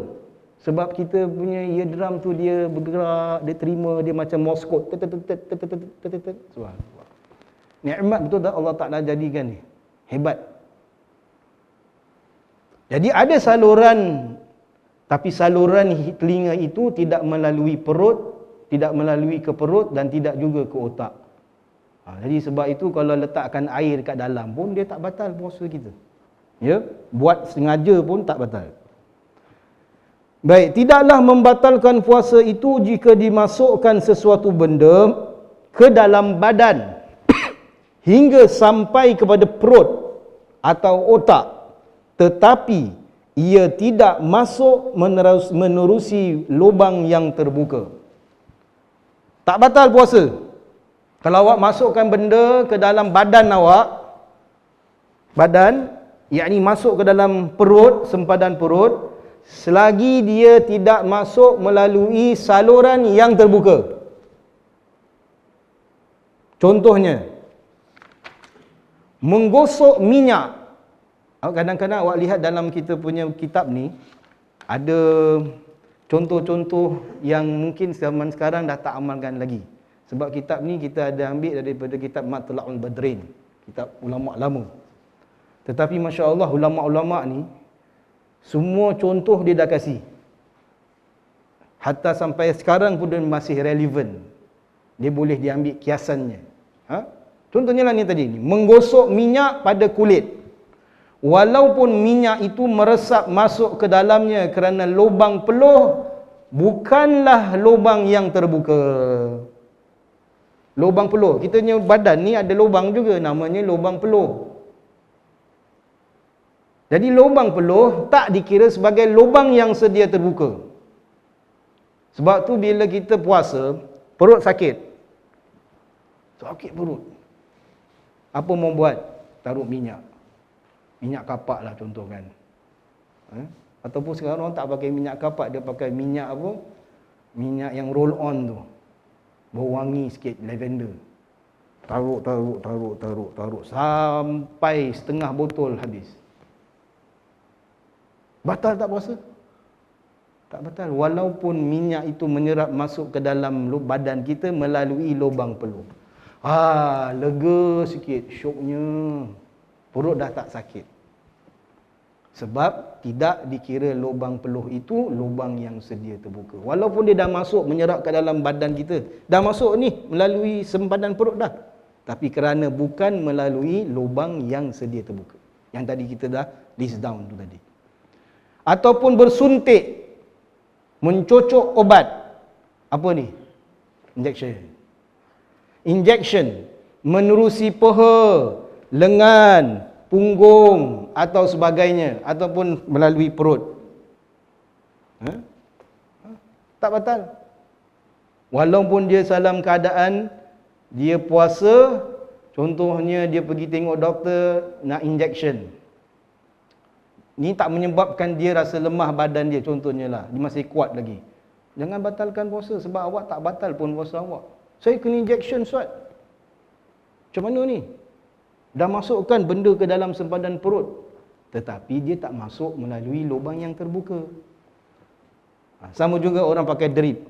Sebab kita punya eardrum tu dia bergerak, dia terima, dia macam Morse code. Subhanallah. Nikmat betul tak Allah Ta'ala jadikan ni. Hebat. Jadi ada saluran, tapi saluran telinga itu tidak melalui perut, tidak melalui ke perut dan tidak juga ke otak. Jadi sebab itu kalau letakkan air kat dalam pun dia tak batal puasa kita. Ya, buat sengaja pun tak batal. Baik, tidaklah membatalkan puasa itu jika dimasukkan sesuatu benda ke dalam badan hingga sampai kepada perut atau otak, tetapi ia tidak masuk menerusi lubang yang terbuka. Tak batal puasa. Kalau awak masukkan benda ke dalam badan awak, badan, yakni masuk ke dalam perut, sempadan perut, selagi dia tidak masuk melalui saluran yang terbuka. Contohnya, menggosok minyak. Kadang-kadang awak lihat dalam kita punya kitab ni, ada contoh-contoh yang mungkin zaman sekarang dah tak amalkan lagi. Sebab kitab ni kita ada ambil daripada kitab Matla'ul Badrin, kitab ulama' lama. Tetapi Masya Allah, ulama'-ulama' ni semua contoh dia dah kasih. Hatta sampai sekarang pun dia masih relevan. Dia boleh diambil kiasannya. Contohnya lah ni tadi ni, menggosok minyak pada kulit. Walaupun minyak itu meresap masuk ke dalamnya kerana lubang peluh, bukanlah lubang yang terbuka. Lubang peluh, kita punya badan ni ada lubang juga, namanya lubang peluh. Jadi lubang peluh tak dikira sebagai lubang yang sedia terbuka. Sebab tu bila kita puasa, perut sakit. Sakit perut. Apa mau buat? Taruh minyak. Minyak kapak lah contoh kan. Ataupun sekarang orang tak pakai minyak kapak, dia pakai minyak apa? Minyak yang roll on tu. Bau wangi sikit, lavender. Taruh sampai setengah botol habis. Batal tak puasa? Tak batal. Walaupun minyak itu menyerap masuk ke dalam badan kita melalui lubang peluh. Lega sikit, syoknya. Perut dah tak sakit. Sebab tidak dikira lubang peluh itu lubang yang sedia terbuka. Walaupun dia dah masuk menyerap ke dalam badan kita. Dah masuk ni melalui sempadan perut dah. Tapi kerana bukan melalui lubang yang sedia terbuka. Yang tadi kita dah list down tu tadi. Ataupun bersuntik, mencocok obat. Apa ni? Injection. Menerusi peha, lengan, punggung atau sebagainya, ataupun melalui perut. Tak batal. Walaupun dia dalam keadaan dia puasa, contohnya dia pergi tengok doktor nak injection. Ni tak menyebabkan dia rasa lemah badan dia, contohnya lah, dia masih kuat lagi. Jangan batalkan puasa sebab awak tak batal pun puasa awak. Saya kena injection Ustaz. Macam mana ni? Dah masukkan benda ke dalam sempadan perut, tetapi dia tak masuk melalui lubang yang terbuka. Sama juga orang pakai drip.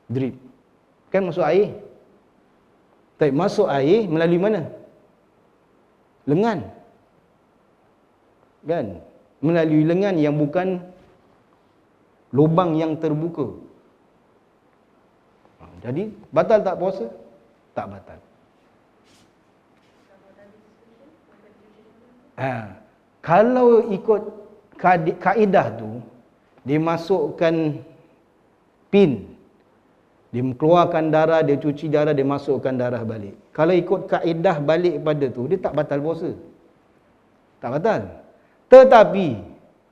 Drip kan masuk air. Tapi masuk air melalui mana? Lengan. Kan? Melalui lengan yang bukan lubang yang terbuka. Jadi batal tak puasa? Tak batal. Kalau ikut kaedah tu, dia masukkan pin, dia mengeluarkan darah, dia cuci darah, dia masukkan darah balik. Kalau ikut kaedah balik pada tu, dia tak batal puasa. Tak batal. Tetapi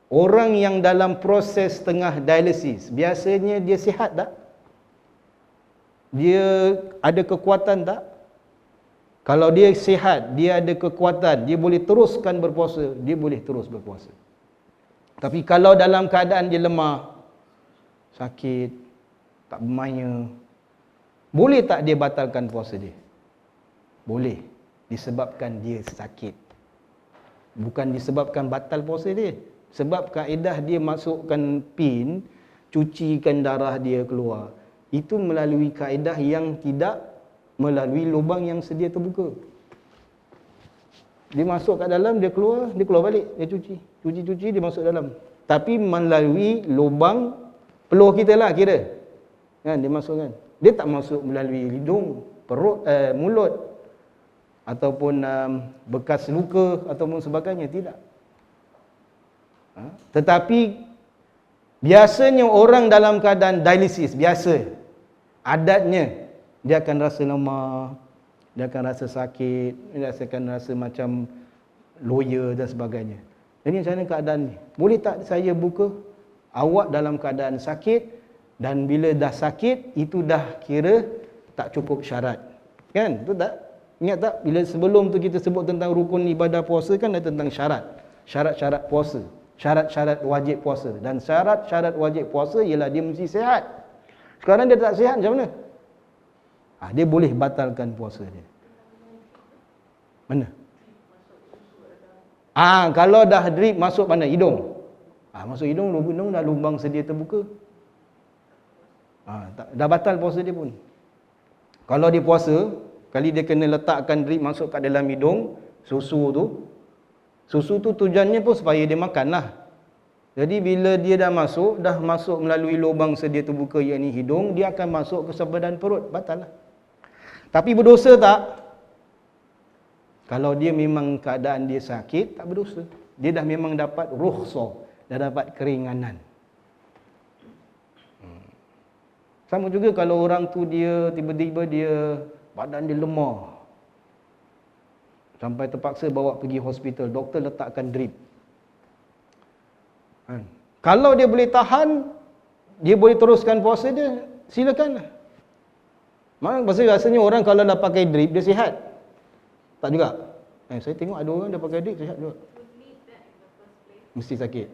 orang yang dalam proses tengah dialisis, biasanya dia sihat tak? Dia ada kekuatan tak? Kalau dia sihat, dia ada kekuatan, dia boleh teruskan berpuasa, dia boleh terus berpuasa. Tapi kalau dalam keadaan dia lemah, sakit, tak bermaya, Boleh tak dia batalkan puasa dia? Boleh. Disebabkan dia sakit. Bukan disebabkan batal puasa dia. Sebab kaedah dia masukkan pin, cucikan darah dia keluar. Itu melalui kaedah yang tidak melalui lubang yang sedia terbuka. Dia masuk kat dalam, dia keluar balik, dia cuci. Cuci, dia masuk dalam. Tapi melalui lubang peluh kita lah kira. Kan, dia masukkan. Dia tak masuk melalui hidung, perut, mulut ataupun bekas luka ataupun sebagainya, tidak. Tetapi biasanya orang dalam keadaan dialisis, biasa adatnya dia akan rasa lemah, dia akan rasa sakit, dia akan rasa macam loya dan sebagainya. Jadi macam mana keadaan ni? Boleh tak saya buka? Awak dalam keadaan sakit, dan bila dah sakit, itu dah kira tak cukup syarat. Kan? Betul tak? Ingat tak? Bila sebelum tu kita sebut tentang rukun ibadah puasa kan ada tentang syarat. Syarat-syarat puasa. Syarat-syarat wajib puasa. Dan syarat-syarat wajib puasa ialah dia mesti sihat. Sekarang dia tak sihat macam mana? Dia boleh batalkan puasa dia. Mana? Kalau dah drip masuk mana? Hidung. Masuk hidung dah lubang sedia terbuka. Dah batal puasa dia pun. Kalau dia puasa, kali dia kena letakkan drip masuk kat dalam hidung, susu tu tujuannya pun supaya dia makan lah. Jadi bila dia dah masuk melalui lubang sedia terbuka, iaitu hidung, dia akan masuk ke sempadan perut, batal lah. Tapi berdosa tak? Kalau dia memang keadaan dia sakit, tak berdosa. Dia dah memang dapat rukhsah, dah dapat keringanan. Sama juga kalau orang tu dia tiba-tiba dia badan dia lemah, sampai terpaksa bawa pergi hospital, doktor letakkan drip. Kalau dia boleh tahan, dia boleh teruskan puasa dia, silakan. Rasanya orang kalau dah pakai drip, dia sihat. Tak juga. Saya tengok ada orang dah pakai drip, sihat juga. Mesti sakit.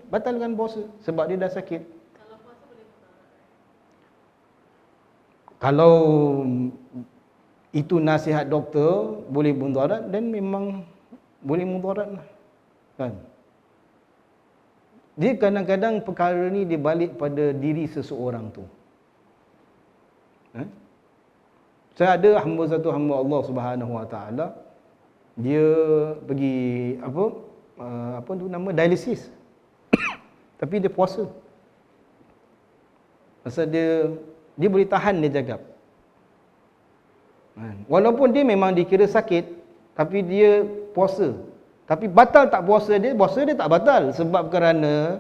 Batalkan puasa sebab dia dah sakit. Kalau itu nasihat doktor boleh mudarat, dan memang boleh mudarat lah. Kan? Dia kadang-kadang perkara ni dia balik pada diri seseorang tu. Saya ada satu hamba Allah Subhanahu Wa Taala, dia pergi dialisis. Tapi dia puasa. Pasal dia boleh tahan, dia cakap. Walaupun dia memang dikira sakit, tapi dia puasa. Tapi batal tak puasa dia tak batal. Sebab kerana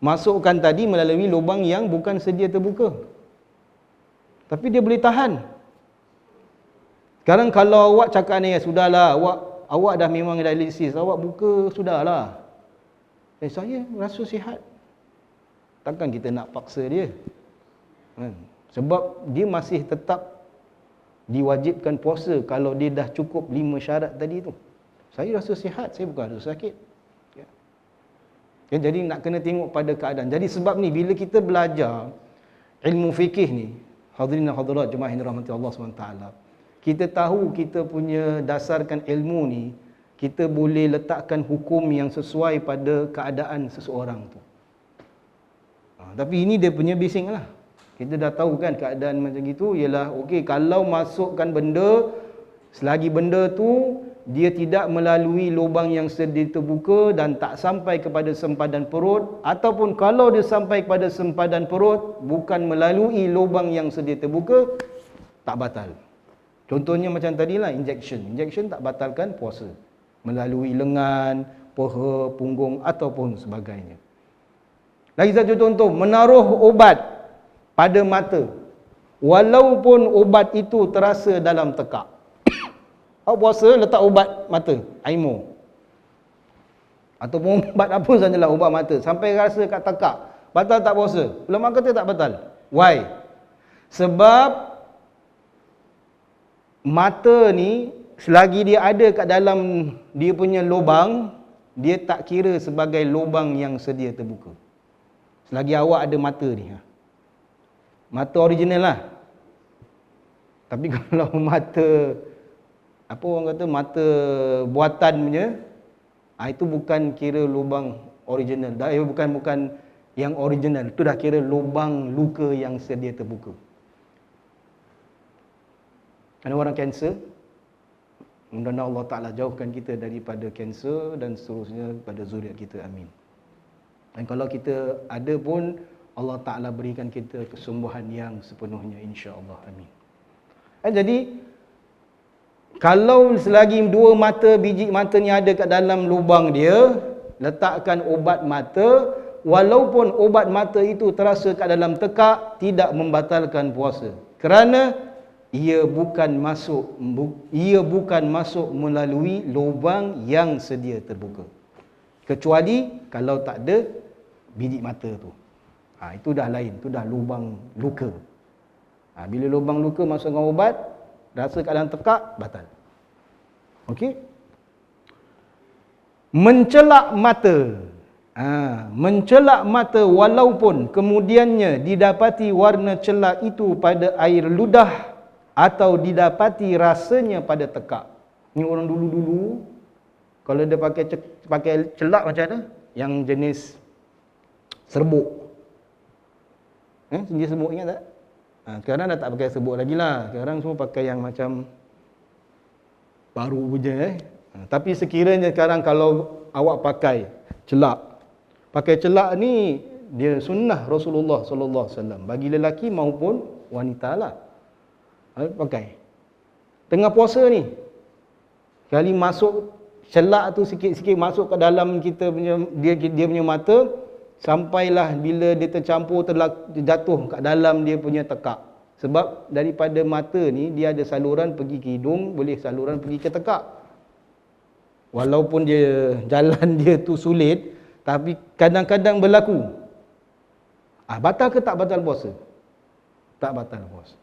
masukkan tadi melalui lubang yang bukan sedia terbuka. Tapi dia boleh tahan. Sekarang kalau awak cakap ni, sudahlah, awak dah memang dialisis, awak buka, sudahlah. Saya rasa sihat. Takkan kita nak paksa dia. Sebab dia masih tetap diwajibkan puasa kalau dia dah cukup 5 syarat tadi tu. Saya rasa sihat, saya bukan rasa sakit. Jadi nak kena tengok pada keadaan. Jadi sebab ni bila kita belajar ilmu fikih ni, hadirin dan hadirat jemaah yang dirahmati Allah SWT, kita tahu kita punya dasarkan ilmu ni, kita boleh letakkan hukum yang sesuai pada keadaan seseorang tu. Tapi ini dia punya bising lah. Kita dah tahu kan keadaan macam itu ialah okey, kalau masukkan benda, selagi benda tu dia tidak melalui lubang yang sedia terbuka dan tak sampai kepada sempadan perut, ataupun kalau dia sampai kepada sempadan perut bukan melalui lubang yang sedia terbuka, tak batal. Contohnya macam tadilah injection tak batalkan puasa. Melalui lengan, paha, punggung ataupun sebagainya. Lagi satu contoh, menaruh obat pada mata, walaupun obat itu terasa dalam tekak. Awak puasa letak ubat mata, aimo, ataupun ubat apa sajalah, ubat mata, sampai rasa kat tekak, batal tak puasa? Ulama kata tak batal. Why? Sebab mata ni selagi dia ada kat dalam dia punya lubang, dia tak kira sebagai lubang yang sedia terbuka. Selagi awak ada mata ni, mata original lah. Tapi kalau mata, apa orang kata, mata buatan punya, itu bukan kira lubang original. Bukan yang original. Itu dah kira lubang luka yang sedia terbuka. Ada orang kanser, mudah-mudahan Allah Ta'ala jauhkan kita daripada kanser dan seterusnya pada zuriat kita. Amin. Dan kalau kita ada pun, Allah Ta'ala berikan kita kesembuhan yang sepenuhnya, insya-Allah. Amin. Jadi kalau selagi dua mata, biji mata ni ada kat dalam lubang dia, letakkan ubat mata, walaupun ubat mata itu terasa kat dalam tekak, tidak membatalkan puasa. Kerana ia bukan masuk melalui lubang yang sedia terbuka. Kecuali kalau tak ada biji mata tu. Itu dah lain, itu dah lubang luka. Bila lubang luka masuk dengan ubat, rasa kat dalam tekak, batal. Okey? Mencelak mata. Mencelak mata walaupun kemudiannya didapati warna celak itu pada air ludah atau didapati rasanya pada tekak. Ni orang dulu-dulu kalau dia pakai celak macam mana? Yang jenis serbuk. Jenis serbuk, ingat tak? Sekarang dah tak pakai serbuk lagi lah. Sekarang semua pakai yang macam baru je. Tapi sekiranya sekarang kalau awak pakai celak. Pakai celak ni dia sunnah Rasulullah sallallahu alaihi wasallam bagi lelaki maupun wanita lah. Pakai. Tengah puasa ni, kali masuk celak tu sikit-sikit masuk ke dalam kita punya dia punya mata, sampailah bila dia tercampur jatuh kat dalam dia punya tekak. Sebab daripada mata ni dia ada saluran pergi ke hidung, boleh saluran pergi ke tekak. Walaupun dia jalan dia tu sulit, tapi kadang-kadang berlaku. Batal ke tak batal puasa? Tak batal puasa.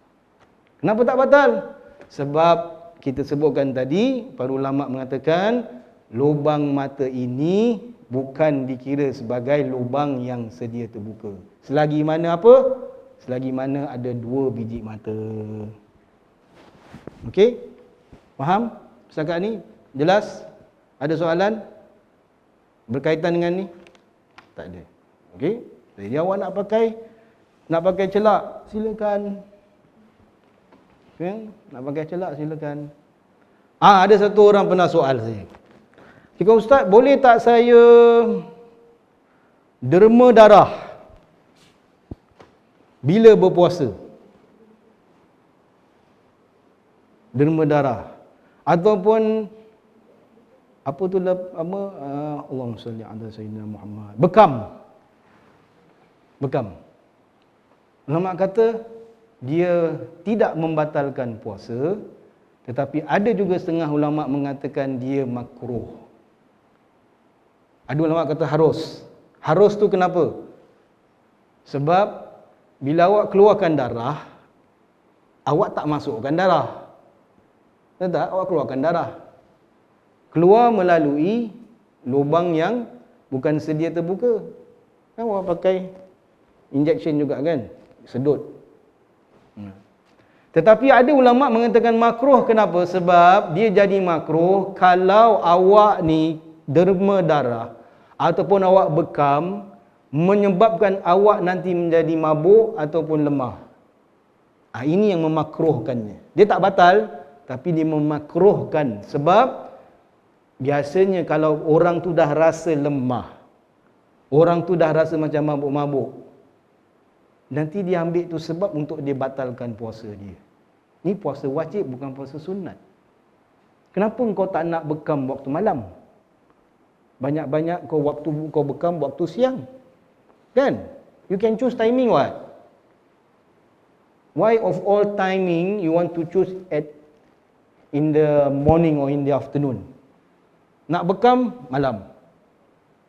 Kenapa tak batal? Sebab kita sebutkan tadi, para ulama mengatakan lubang mata ini bukan dikira sebagai lubang yang sedia terbuka. Selagi mana apa? Selagi mana ada dua biji mata. Okey? Faham? Setakat ni? Jelas? Ada soalan? Berkaitan dengan ni? Tak ada. Okey? Jadi awak nak pakai celak, silakan. Okay? Nak pakai celak, silakan. Ada satu orang pernah soal saya. Cakap, Ustaz, boleh tak saya derma darah bila berpuasa? Derma darah. Ataupun apa tu Allahumma salli ala sayyidina Muhammad. Bekam. Ulama kata dia tidak membatalkan puasa, tetapi ada juga setengah ulama mengatakan dia makruh. Ada ulama kata harus. Harus tu kenapa? Sebab bila awak keluarkan darah, awak tak masukkan darah. Tak, awak keluarkan darah. Keluar melalui lubang yang bukan sedia terbuka. Kan awak pakai injection juga kan? Sedut. Tetapi ada ulama mengatakan makruh. Kenapa? Sebab dia jadi makruh kalau awak ni derma darah ataupun awak bekam menyebabkan awak nanti menjadi mabuk ataupun lemah. Ini yang memakruhkannya. Dia tak batal, tapi dia memakruhkan. Sebab biasanya kalau orang tu dah rasa lemah, orang tu dah rasa macam mabuk-mabuk, nanti dia ambil tu sebab untuk dia batalkan puasa dia. Ni puasa wajib, bukan puasa sunat. Kenapa kau tak nak bekam waktu malam? Banyak-banyak kau bekam waktu siang. Kan? You can choose timing what? Why of all timing you want to choose in the morning or in the afternoon? Nak bekam malam.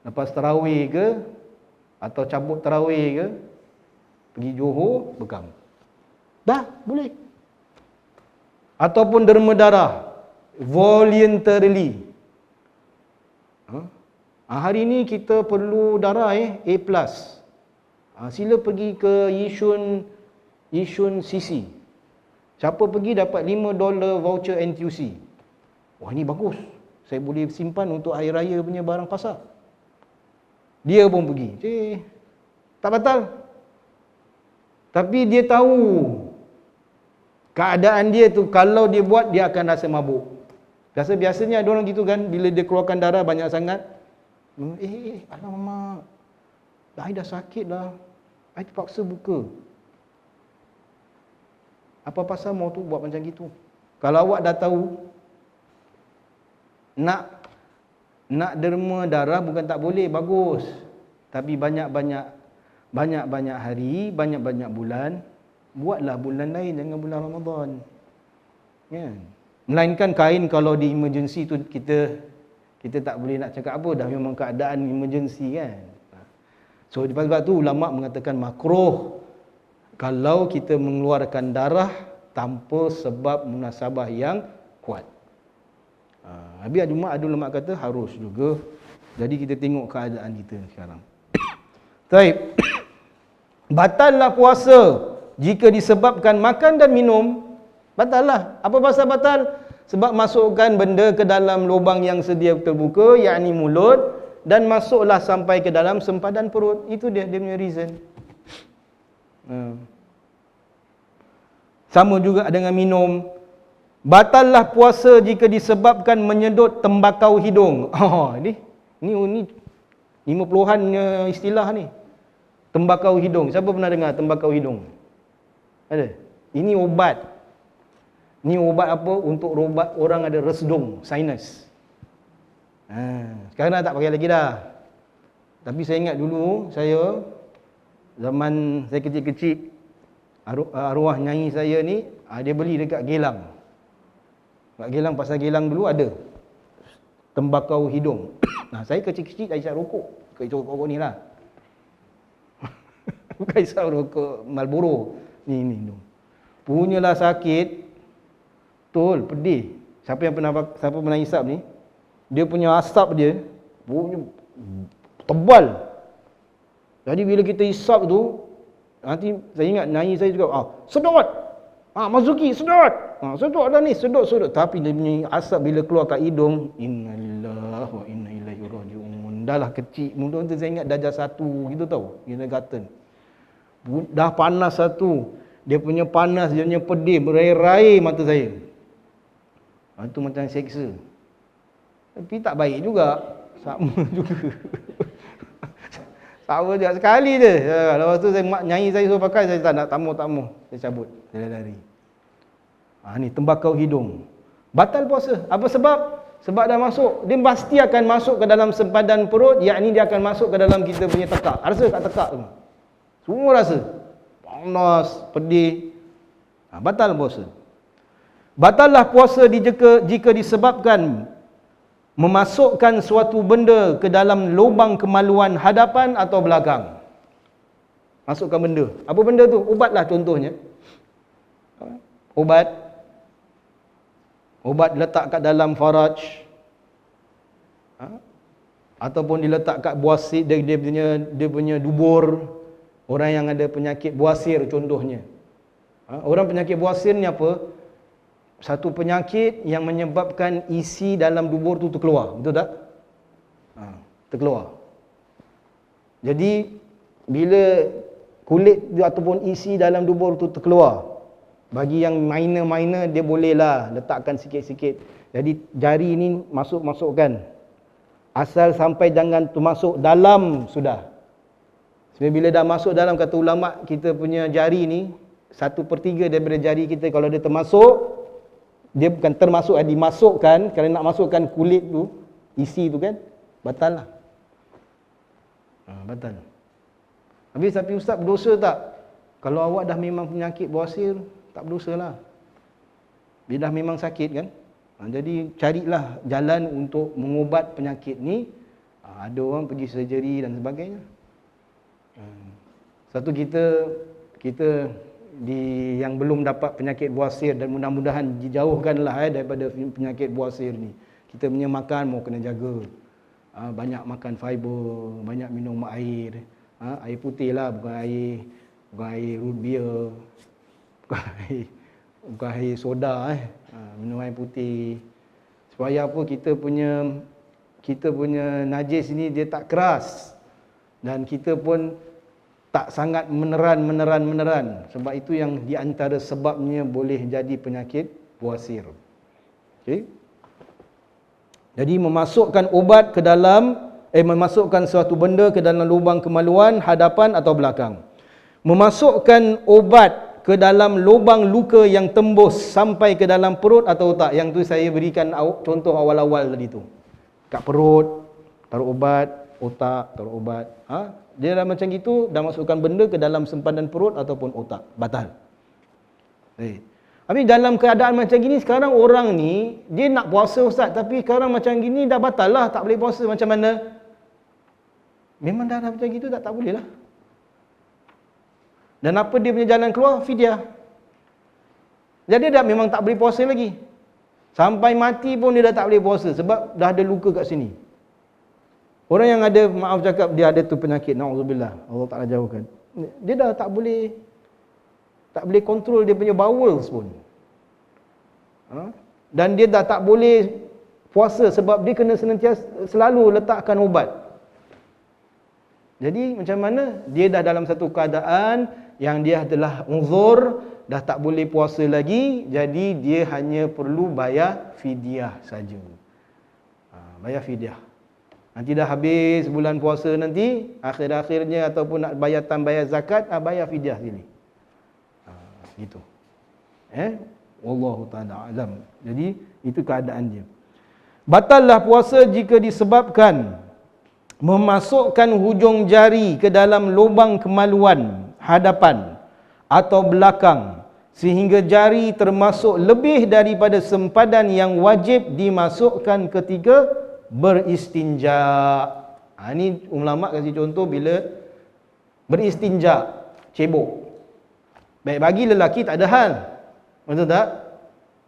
Lepas tarawih ke atau cabut tarawih ke, pergi Johor bekam. Dah, boleh. Ataupun derma darah voluntarily. Hari ni kita perlu darah A+. Sila pergi ke Yishun CC. Siapa pergi dapat $5 voucher NTUC. Wah, ni bagus. Saya boleh simpan untuk hari raya punya barang pasar. Dia pun pergi. Tak batal. Tapi dia tahu keadaan dia tu, kalau dia buat, dia akan rasa mabuk. Biasanya ada orang gitu kan, bila dia keluarkan darah banyak sangat. Alamak, dah sakit dah. I terpaksa buka. Apa pasal mau tu buat macam gitu? Kalau awak dah tahu, nak derma darah bukan tak boleh, bagus. Tapi banyak-banyak hari, banyak-banyak bulan, buatlah bulan lain, jangan bulan Ramadan. Kan? Melainkan kain kalau di emergency tu kita tak boleh nak cakap apa, dah memang keadaan emergency kan. So sebab tu ulama mengatakan makruh kalau kita mengeluarkan darah tanpa sebab munasabah yang kuat. Habis ada ulama kata harus juga. Jadi kita tengok keadaan kita sekarang. Baik. Batallah puasa jika disebabkan makan dan minum. Batallah. Apa pasal batal? Sebab masukkan benda ke dalam lubang yang sedia terbuka, yakni mulut, dan masuklah sampai ke dalam sempadan perut. Itu dia punya reason. Sama juga dengan minum. Batallah puasa jika disebabkan menyedut tembakau hidung. Ini 50-an istilah ni. Tembakau hidung. Siapa pernah dengar tembakau hidung? Ada? Ini obat. Ini obat apa? Untuk obat orang ada resdung, sinus. Sekarang dah tak pakai lagi dah. Tapi saya ingat dulu, zaman saya kecil-kecil, arwah nyai saya ni, dia beli dekat Gelang. Kat Gelang, pasal Gelang dulu ada tembakau hidung. Saya kecil-kecil dah isap rokok. Bukan isap rokok ni lah. Bukan isap rokok Marlboro. Ni. Punyalah sakit. Betul, pedih. Siapa pernah isap ni? Dia punya asap dia punya tebal. Jadi bila kita isap tu, nanti saya ingat nyai saya juga, sedot. Mazuki, sedot. Sedot dah ni, sedot. Tapi dia punya asap bila keluar kat hidung, innalillahi wa inna ilaihi raji'un. Dah lah kecil. Mula tu saya ingat darjah 1 gitu tau, kindergarten. Dah panas satu. Dia punya panas, dia punya pedih, berai-rai mata saya. Itu macam seksa. Tapi tak baik juga. Sama juga. Sama juga sekali je. Lepas tu nyai saya suruh pakai, saya tak nak, tak mau. Saya cabut. Saya lari. Ni tembakau hidung. Batal puasa. Apa sebab? Sebab dah masuk. Dia pasti akan masuk ke dalam sempadan perut, yakni dia akan masuk ke dalam kita punya tekak. Rasa kat tekak tu. Semua rasa. Panas, pedih. Batal puasa. Batallah puasa jika disebabkan memasukkan suatu benda ke dalam lubang kemaluan hadapan atau belakang. Masukkan benda. Apa benda tu? Ubatlah contohnya. Ubat letak kat dalam faraj. Ataupun diletak kat buasir, dia punya dubur. Orang yang ada penyakit buasir contohnya. Orang penyakit buasir ni apa? Satu penyakit yang menyebabkan isi dalam dubur tu terkeluar. Betul tak? Terkeluar. Jadi bila kulit ataupun isi dalam dubur tu terkeluar, bagi yang minor dia bolehlah letakkan sikit-sikit. Jadi jari ni masukkan. Asal sampai jangan tu masuk dalam sudah. Sebab bila dah masuk dalam, kata ulama, kita punya jari ni 1/3 daripada jari kita kalau dia termasuk, dia bukan termasuk, dimasukkan. Kalau nak masukkan kulit tu, isi tu kan, batal lah. Batal. Habis tapi ustaz, berdosa tak? Kalau awak dah memang penyakit bawasir, tak berdosa lah. Dia dah memang sakit kan. Jadi carilah jalan untuk mengubat penyakit ni. Ada orang pergi surgery dan sebagainya. Satu kita yang belum dapat penyakit buasir, dan mudah-mudahan dijauhkanlah daripada penyakit buasir ni. Kita punya makan mau kena jaga. Banyak makan fiber, banyak minum air. Air putih lah, bukan air root beer. Bukan air bukan air soda minum air putih. Supaya apa, kita punya najis ni dia tak keras. Dan kita pun tak sangat meneran. Sebab itu yang di antara sebabnya boleh jadi penyakit puasir. Okey. Jadi memasukkan obat ke dalam memasukkan suatu benda ke dalam lubang kemaluan hadapan atau belakang. Memasukkan obat ke dalam lubang luka yang tembus sampai ke dalam perut atau otak. Yang tu saya berikan contoh awal-awal tadi tu. Kat perut taruh obat, otak taruh obat. Dia dah macam gitu, dah masukkan benda ke dalam sempadan perut ataupun otak, batal. Tapi dalam keadaan macam gini sekarang orang ni dia nak puasa ustaz, tapi sekarang macam gini dah batal lah, tak boleh puasa. Macam mana? Memang dah macam gitu tak boleh lah. Dan apa dia punya jalan keluar? Fidyah. Jadi dah memang tak boleh puasa lagi. Sampai mati pun dia dah tak boleh puasa sebab dah ada luka kat sini. Orang yang ada, maaf cakap, dia ada tu penyakit, na'udzubillah, Allah Ta'ala jauhkan. Dia dah tak boleh kontrol dia punya bowels pun. Dan dia dah tak boleh puasa sebab dia kena senantiasa selalu letakkan ubat. Jadi macam mana? Dia dah dalam satu keadaan yang dia adalah uzur, dah tak boleh puasa lagi, jadi dia hanya perlu bayar fidyah saja. Bayar fidyah. Nanti dah habis bulan puasa nanti, akhir-akhirnya ataupun nak bayar zakat, bayar fidyah sini. Gitu. Wallahu ta'ala alam. Jadi itu keadaan dia. Batallah puasa jika disebabkan memasukkan hujung jari ke dalam lubang kemaluan hadapan atau belakang sehingga jari termasuk lebih daripada sempadan yang wajib dimasukkan ketika beristinja. Ini ulama kasih contoh bila beristinja, cebok. Baik, bagi lelaki tak ada hal. Betul tak?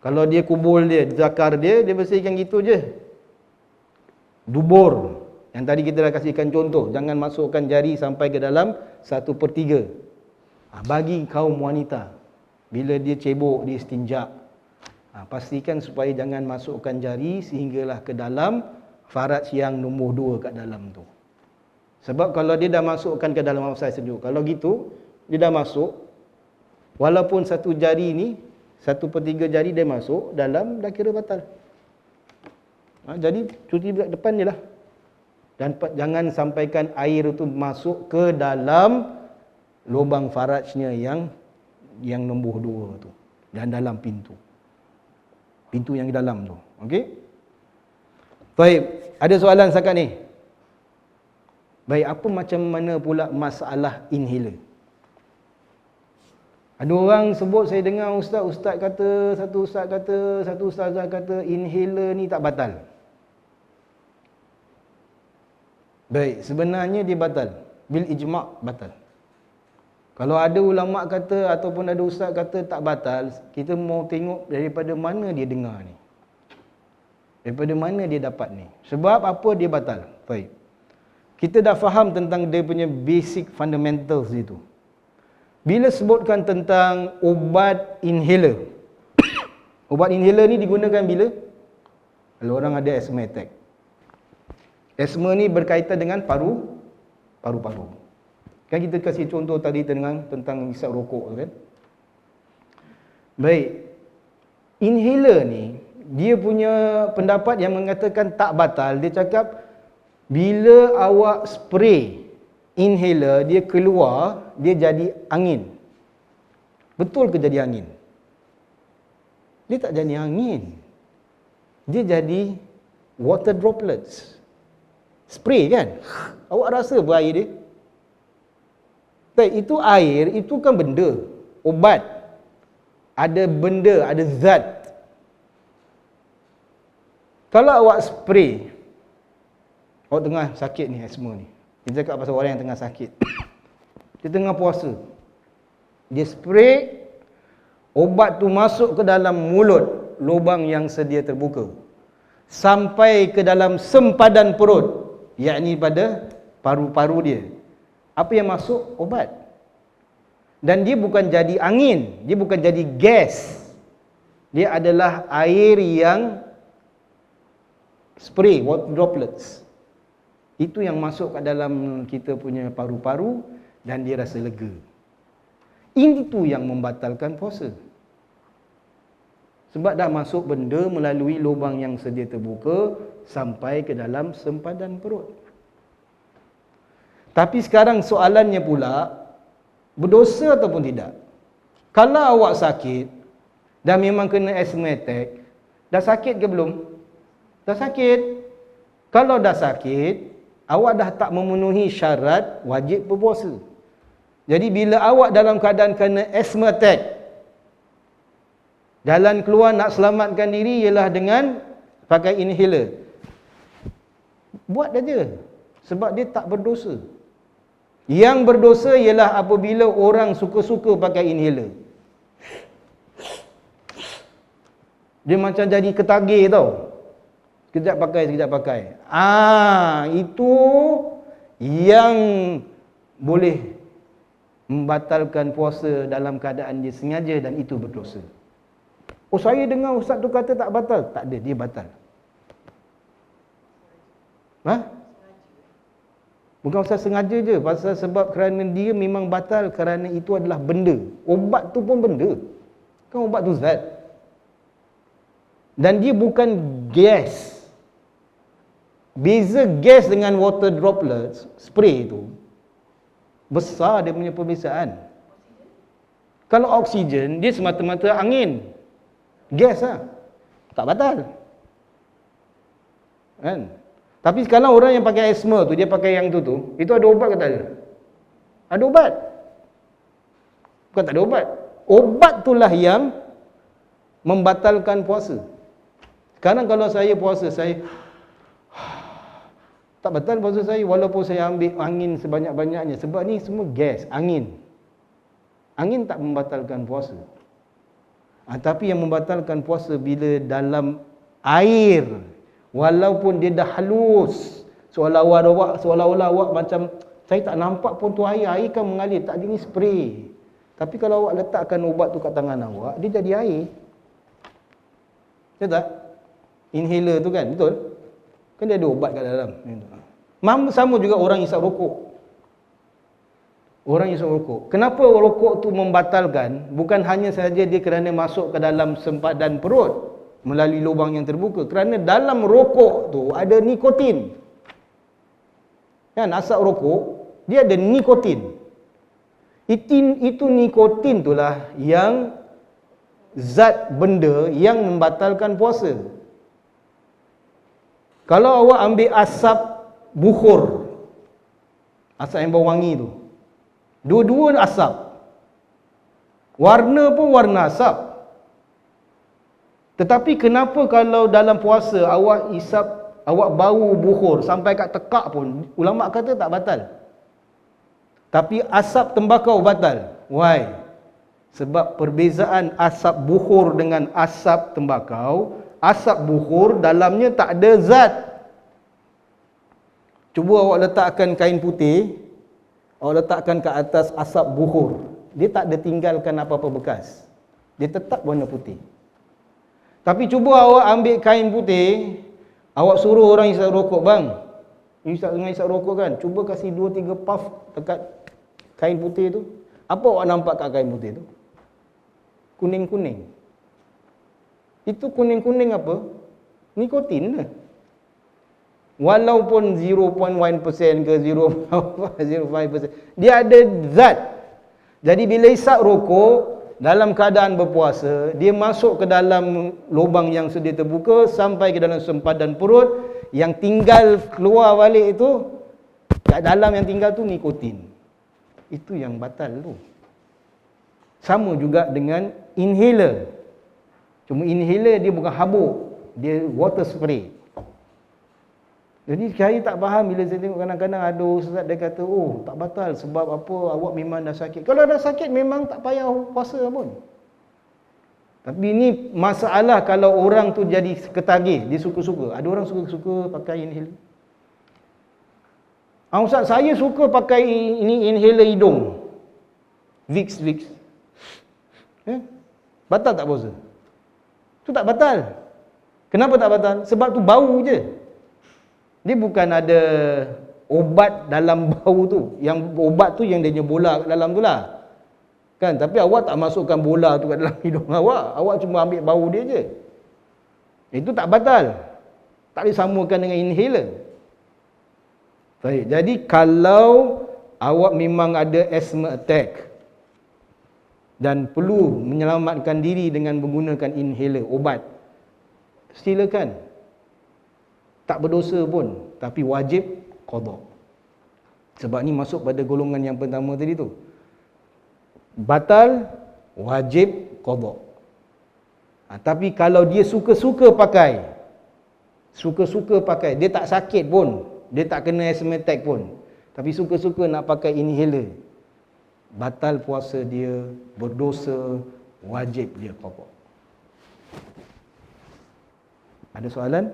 Kalau dia kubul dia, zakar dia bersihkan gitu je. Dubur, yang tadi kita dah kasihkan contoh, jangan masukkan jari sampai ke dalam 1/3. Bagi kaum wanita, bila dia cebok, dia istinja, pastikan supaya jangan masukkan jari sehinggalah ke dalam faraj yang nombor 2 kat dalam tu. Sebab kalau dia dah masukkan ke dalam, maaf saya sejuk, kalau gitu dia dah masuk, walaupun satu jari ni, 1/3 jari dia masuk dalam, dah kira batal. Jadi cuci depan je lah. Dan jangan sampaikan air itu masuk ke dalam lubang farajnya yang nombor 2 tu, dan dalam pintu yang di dalam tu. Okey? Baik, ada soalan setakat ni? Baik, apa macam mana pula masalah inhaler? Ada orang sebut, saya dengar ustaz kata, satu ustazah kata inhaler ni tak batal. Baik, sebenarnya dia batal. Bil ijma' batal. Kalau ada ulama kata ataupun ada ustaz kata tak batal, kita mau tengok daripada mana dia dengar ni. Daripada mana dia dapat ni. Sebab apa dia batal? Baik. Kita dah faham tentang dia punya basic fundamentals itu. Bila sebutkan tentang ubat inhaler. Ubat inhaler ni digunakan bila? Kalau orang ada asthma attack. Asma ni berkaitan dengan paru-paru. Kan kita kasih contoh tadi tentang hisap rokok kan. Baik. Inhaler ni dia punya pendapat yang mengatakan tak batal. Dia cakap bila awak spray inhaler, dia keluar, dia jadi angin. Betul ke jadi angin? Dia tak jadi angin. Dia jadi water droplets. Spray kan? Awak rasa apa air dia? Tak, itu air, itu kan benda. Obat. Ada benda, ada zat. Kalau awak spray, awak tengah sakit ni, asma ni. Kita cakap pasal orang yang tengah sakit. Dia tengah puasa. Dia spray, obat tu masuk ke dalam mulut, lubang yang sedia terbuka. Sampai ke dalam sempadan perut. Yakni pada paru-paru dia. Apa yang masuk? Obat. Dan dia bukan jadi angin, dia bukan jadi gas. Dia adalah air yang spray, water droplets. Itu yang masuk ke dalam kita punya paru-paru dan dia rasa lega. Itu yang membatalkan puasa. Sebab dah masuk benda melalui lubang yang sedia terbuka sampai ke dalam sempadan perut. Tapi sekarang soalannya pula, berdosa ataupun tidak? Kalau awak sakit dan memang kena asthma attack, dah sakit ke belum? Dah sakit. Kalau dah sakit, awak dah tak memenuhi syarat wajib berpuasa. Jadi bila awak dalam keadaan kena asthma attack, jalan keluar nak selamatkan diri ialah dengan pakai inhaler. Buat saja. Sebab dia tak berdosa. Yang berdosa ialah apabila orang suka-suka pakai inhaler. Dia macam jadi ketagih tau. Sekejap pakai, sekejap pakai. Itu yang boleh membatalkan puasa dalam keadaan dia sengaja dan itu berdosa. Oh, saya dengar ustaz tu kata tak batal. Tak ada, dia batal. Bukan ustaz sengaja je, pasal sebab kerana dia memang batal kerana itu adalah benda. Obat tu pun benda. Kan obat tu zat. Dan dia bukan gas. Beza gas dengan water droplets, spray tu, besar dia punya perbezaan. Kalau oksigen, dia semata-mata angin. Gas lah. Tak batal. Kan? Tapi sekarang orang yang pakai asma tu, dia pakai yang tu, itu ada ubat ke tak ada? Ada ubat. Bukan tak ada ubat. Ubat itulah yang membatalkan puasa. Sekarang kalau saya puasa, saya tak batal puasa saya walaupun saya ambil angin sebanyak-banyaknya. Sebab ni semua gas, angin. Angin tak membatalkan puasa. Tapi yang membatalkan puasa bila dalam air, walaupun dia dah halus, seolah-olah awak macam, saya tak nampak pun tu air kan mengalir, tak, ini spray. Tapi kalau awak letakkan ubat tu kat tangan awak, dia jadi air. Betul tak? Inhaler tu kan, betul? Kan dia ada ubat kat dalam. Sama juga orang isap rokok. Orang isap rokok. Kenapa rokok tu membatalkan? Bukan hanya sahaja dia kerana masuk ke dalam sempadan perut melalui lubang yang terbuka. Kerana dalam rokok tu ada nikotin. Kan, asap rokok, dia ada nikotin. Itu nikotin itulah yang zat benda yang membatalkan puasa. Kalau awak ambil asap bukhur, asap yang bau wangi tu, dua-dua asap, warna pun warna asap. Tetapi kenapa kalau dalam puasa awak isap, awak bau bukhur sampai kat tekak pun, ulama kata tak batal. Tapi asap tembakau batal. Why? Sebab perbezaan asap bukhur dengan asap tembakau, asap bukhur dalamnya tak ada zat. Cuba awak letakkan kain putih, awak letakkan ke atas asap bukhur, dia tak ada tinggalkan apa-apa bekas. Dia tetap warna putih. Tapi cuba awak ambil kain putih, awak suruh orang isap rokok, bang, isap rokok kan, cuba kasih 2-3 puff dekat kain putih tu. Apa awak nampak kat kain putih tu? Kuning-kuning. Itu kuning-kuning apa? Nikotin lah. Walaupun 0.1% ke 0.05%, dia ada zat. Jadi bila isap rokok dalam keadaan berpuasa, dia masuk ke dalam lubang yang sedia terbuka sampai ke dalam sempadan perut, yang tinggal keluar balik itu, kat dalam yang tinggal tu nikotin. Itu yang batal tu. Sama juga dengan inhaler. Cuma inhaler dia bukan habuk, dia water spray. Jadi saya tak faham bila saya tengok kadang-kadang ada ustaz dia kata, oh tak batal sebab apa, awak memang dah sakit. Kalau dah sakit memang tak payah puasa pun. Tapi ini masalah kalau orang tu jadi ketagih, dia suka-suka. Ada orang suka-suka pakai inhaler. Ustaz, saya suka pakai ini inhaler hidung. Vicks. Batal tak puasa? Tu tak batal. Kenapa tak batal? Sebab tu bau je. Dia bukan ada obat dalam bau tu. Yang obat tu yang dia punya bola kat dalam tu lah. Kan? Tapi awak tak masukkan bola tu kat dalam hidung awak. Awak cuma ambil bau dia je. Itu tak batal. Tak boleh samakan dengan inhaler. Baik. Jadi kalau awak memang ada asthma attack dan perlu menyelamatkan diri dengan menggunakan inhaler, obat, silakan. Tak berdosa pun, tapi wajib qada. Sebab ni masuk pada golongan yang pertama tadi tu. Batal, wajib qada. Tapi kalau dia suka-suka pakai, dia tak sakit pun, dia tak kena asthma attack pun, tapi suka-suka nak pakai inhaler, batal puasa dia, berdosa, wajib dia qada. Ada soalan?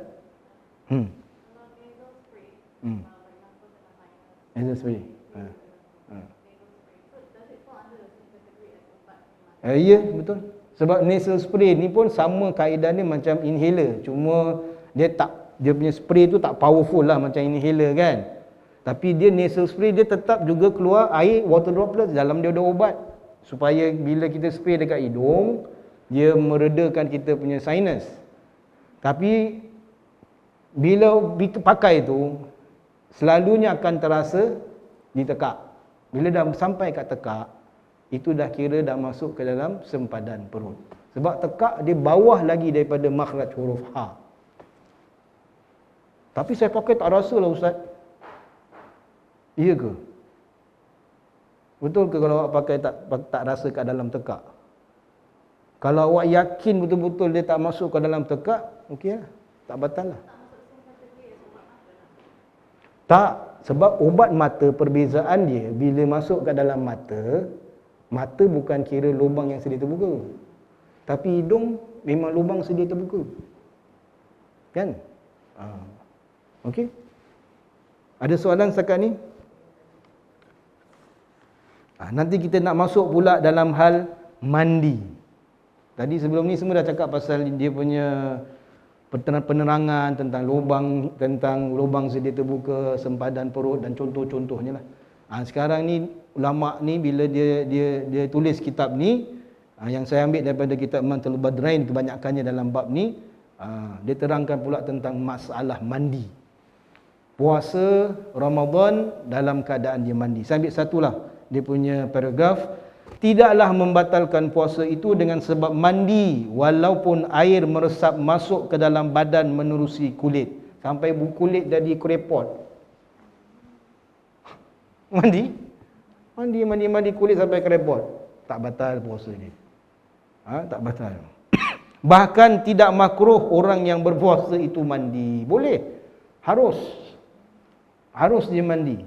Nasal spray. Ya, betul. Sebab nasal spray ni pun sama kaedah dia macam inhaler, cuma dia punya spray tu tak powerful lah macam inhaler kan. Tapi dia nasal spray dia tetap juga keluar air, water droplets, dalam dia ada ubat supaya bila kita spray dekat hidung dia meredakan kita punya sinus. Tapi bila pakai tu selalunya akan terasa di tekak. Bila dah sampai kat tekak, itu dah kira dah masuk ke dalam sempadan perut. Sebab tekak dia bawah lagi daripada makhraj huruf H. Tapi saya pakai tak rasa lah Ustaz. Iya ke? Betul ke kalau awak pakai tak rasa kat dalam tekak? Kalau awak yakin betul-betul dia tak masuk ke dalam tekak, okey lah. Tak batal lah. Tak, sebab ubat mata perbezaan dia bila masuk ke dalam mata, mata bukan kira lubang yang sedia terbuka. Tapi hidung memang lubang sedia terbuka. Kan? Okey. Ada soalan setakat ni? Nanti kita nak masuk pula dalam hal mandi. Tadi sebelum ni semua dah cakap pasal dia punya penerangan tentang lubang sedia terbuka, sempadan perut dan contoh-contohnya lah. Sekarang ni ulama ni bila dia tulis kitab ni, yang saya ambil daripada kitab Mantul Badrain kebanyakannya dalam bab ni, dia terangkan pula tentang masalah mandi. Puasa Ramadan dalam keadaan dia mandi. Saya ambil satulah dia punya paragraf. Tidaklah membatalkan puasa itu dengan sebab mandi walaupun air meresap masuk ke dalam badan menerusi kulit sampai kulit jadi krepot. Mandi kulit sampai krepot, tak batal puasa dia. Tak batal. Bahkan tidak makruh orang yang berpuasa itu mandi. Boleh. Harus dia mandi.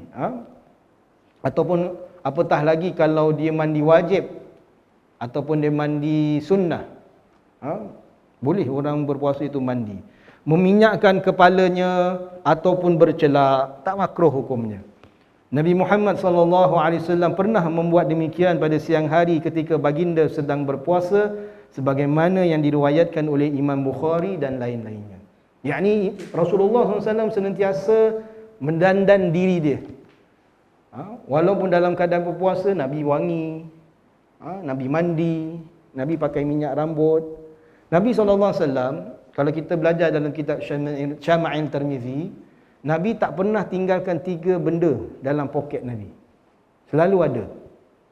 Ataupun apatah lagi kalau dia mandi wajib ataupun dia mandi sunnah. Boleh orang berpuasa itu mandi. Meminyakkan kepalanya ataupun bercelak, tak makruh hukumnya. Nabi Muhammad SAW pernah membuat demikian pada siang hari ketika baginda sedang berpuasa, sebagaimana yang diriwayatkan oleh Imam Bukhari dan lain-lainnya. Yakni Rasulullah SAW senantiasa mendandan diri dia. Walaupun dalam keadaan berpuasa, Nabi wangi, Nabi mandi, Nabi pakai minyak rambut. Nabi SAW, kalau kita belajar dalam kitab Syama'il Tirmizi, Nabi tak pernah tinggalkan 3 benda dalam poket Nabi. Selalu ada.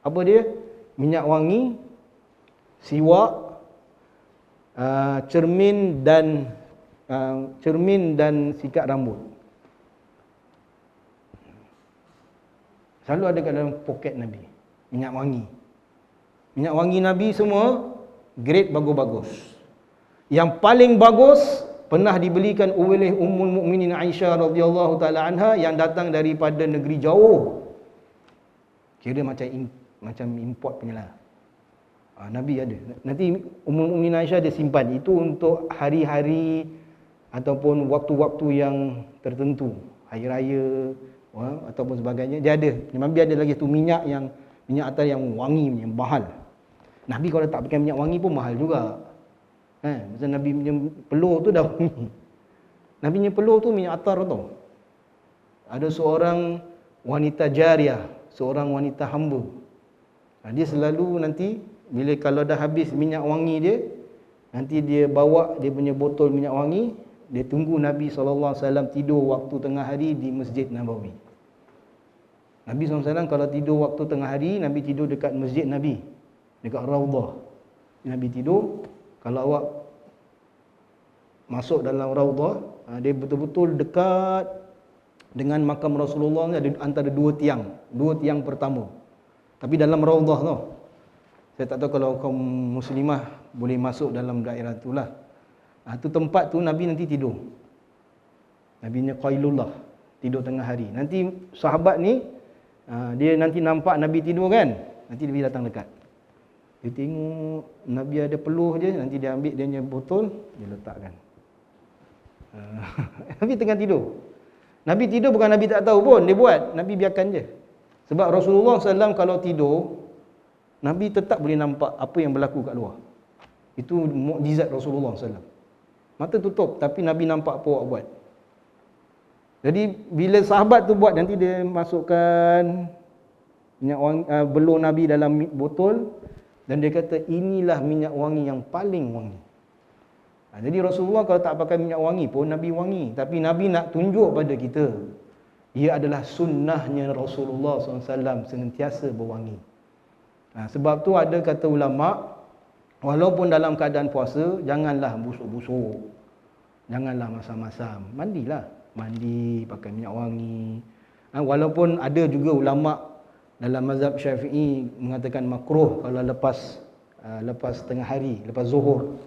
Apa dia? Minyak wangi, siwak, cermin dan sikat rambut. Selalu ada kat dalam poket Nabi. Minyak wangi. Minyak wangi Nabi semua grade bagus-bagus. Yang paling bagus pernah dibelikan oleh Ummul Mukminin Aisyah radhiyallahu taala anha yang datang daripada negeri jauh. Kira macam import punya lah. Nabi ada. Nanti Ummul Mukminin Aisyah dia simpan. Itu untuk hari-hari ataupun waktu-waktu yang tertentu. Hari raya ataupun sebagainya. Dia ada. Nabi ada lagi tu minyak atas yang wangi, yang mahal. Nabi kalau tak pakai minyak wangi pun mahal juga. Macam Nabi punya peluh tu dah wangi. Nabi punya peluh tu minyak atar tau. Ada seorang wanita jariah, seorang wanita hamba. Dia selalu nanti bila kalau dah habis minyak wangi dia, nanti dia bawa dia punya botol minyak wangi, dia tunggu Nabi SAW tidur waktu tengah hari di Masjid Nabawi. Nabi SAW kalau tidur waktu tengah hari, Nabi tidur dekat Masjid Nabi, dekat Raudah. Nabi tidur, kalau awak masuk dalam Raudah, dia betul-betul dekat dengan makam Rasulullah, ada antara dua tiang pertama. Tapi dalam Raudah tau. Saya tak tahu kalau kaum muslimah boleh masuk dalam daerah itulah. Tu tempat tu Nabi nanti tidur. Nabinya Qailullah, tidur tengah hari. Nanti sahabat ni dia nanti nampak Nabi tidur kan, nanti Nabi datang dekat. Dia tengok Nabi ada peluh je, nanti dia ambil dia punya botol, dia letakkan. Nabi tengah tidur. Nabi tidur bukan Nabi tak tahu pun, dia buat. Nabi biarkan je. Sebab Rasulullah SAW kalau tidur, Nabi tetap boleh nampak apa yang berlaku kat luar. Itu mukjizat Rasulullah SAW. Mata tutup, tapi Nabi nampak apa awak buat. Jadi bila sahabat tu buat, nanti dia masukkan minyak wangi, beluh Nabi dalam botol, dan dia kata inilah minyak wangi yang paling wangi. Jadi Rasulullah kalau tak pakai minyak wangi pun Nabi wangi. Tapi Nabi nak tunjuk pada kita, ia adalah sunnahnya Rasulullah SAW senantiasa berwangi. Sebab tu ada kata ulama', walaupun dalam keadaan puasa, janganlah busuk-busuk, janganlah masam-masam, mandilah. Mandi, pakai minyak wangi. Walaupun ada juga ulama' dalam mazhab Syafi'i mengatakan makruh kalau lepas tengah hari, lepas zuhur.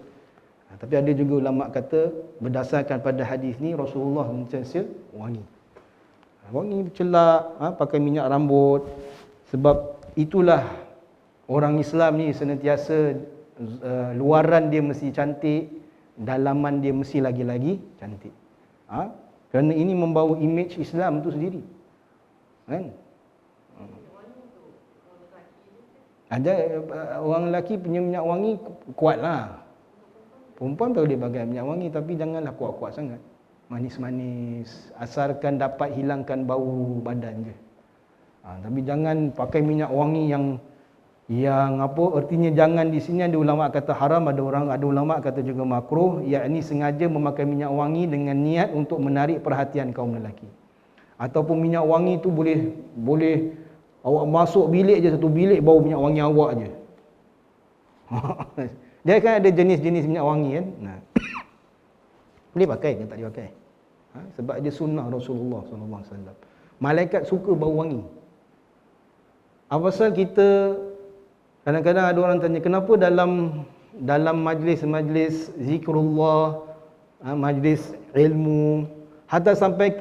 Tapi ada juga ulama' kata berdasarkan pada hadis ni Rasulullah sentiasa wangi. Wangi celak, pakai minyak rambut. Sebab itulah orang Islam ni senantiasa luaran dia mesti cantik, dalaman dia mesti lagi-lagi cantik. Kerana ini membawa image Islam tu sendiri. Kan? Ada orang lelaki punya minyak wangi kuatlah. Perempuan tahu dia pakai minyak wangi, tapi janganlah kuat-kuat sangat. Manis-manis, asalkan dapat hilangkan bau badan je. Tapi jangan pakai minyak wangi yang apa, artinya jangan. Di sini ada ulama kata haram, ada ulama kata juga makruh, yakni sengaja memakai minyak wangi dengan niat untuk menarik perhatian kaum lelaki. Ataupun minyak wangi tu boleh awak masuk bilik je, satu bilik bau minyak wangi awak je. Dia kan ada jenis-jenis minyak wangi kan. Boleh pakai ke tak boleh pakai? Sebab dia sunnah Rasulullah SAW. Malaikat suka bau wangi. Apa pasal kita kadang-kadang ada orang tanya, kenapa dalam majlis-majlis zikrullah, majlis ilmu, hatta sampai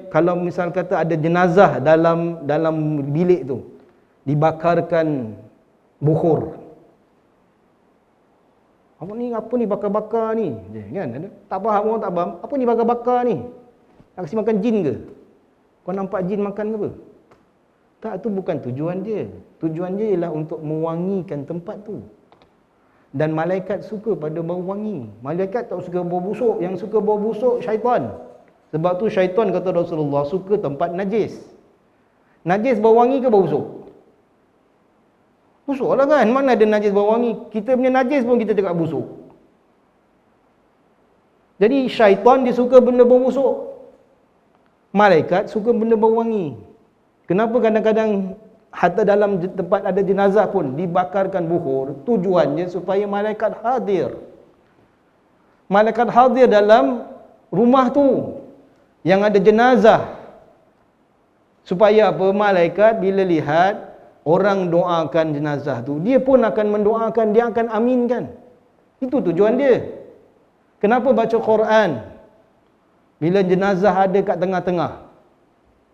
kalau misal kata ada jenazah dalam bilik tu, dibakarkan bukhur. Apa ni bakar-bakar ni? Kan? Tak faham, orang tak faham. Apa ni bakar-bakar ni? Nak kasi makan jin ke? Kau nampak jin makan ke apa? Tak, itu bukan tujuan dia. Tujuan dia ialah untuk mewangikan tempat tu. Dan malaikat suka pada bau wangi. Malaikat tak suka bau busuk. Yang suka bau busuk syaitan. Sebab tu syaitan kata Rasulullah suka tempat najis. Najis bau wangi ke bau busuk? Busuk lah kan. Mana ada najis bau wangi? Kita punya najis pun kita cakap busuk. Jadi syaitan dia suka benda bau busuk. Malaikat suka benda bau wangi. Kenapa kadang-kadang hatta dalam tempat ada jenazah pun dibakarkan bukhur? Tujuannya supaya malaikat hadir. Malaikat hadir dalam rumah tu yang ada jenazah. Supaya apa? Malaikat bila lihat orang doakan jenazah tu, dia pun akan mendoakan, dia akan aminkan. Itu tujuan dia. Kenapa baca Quran? Bila jenazah ada kat tengah-tengah,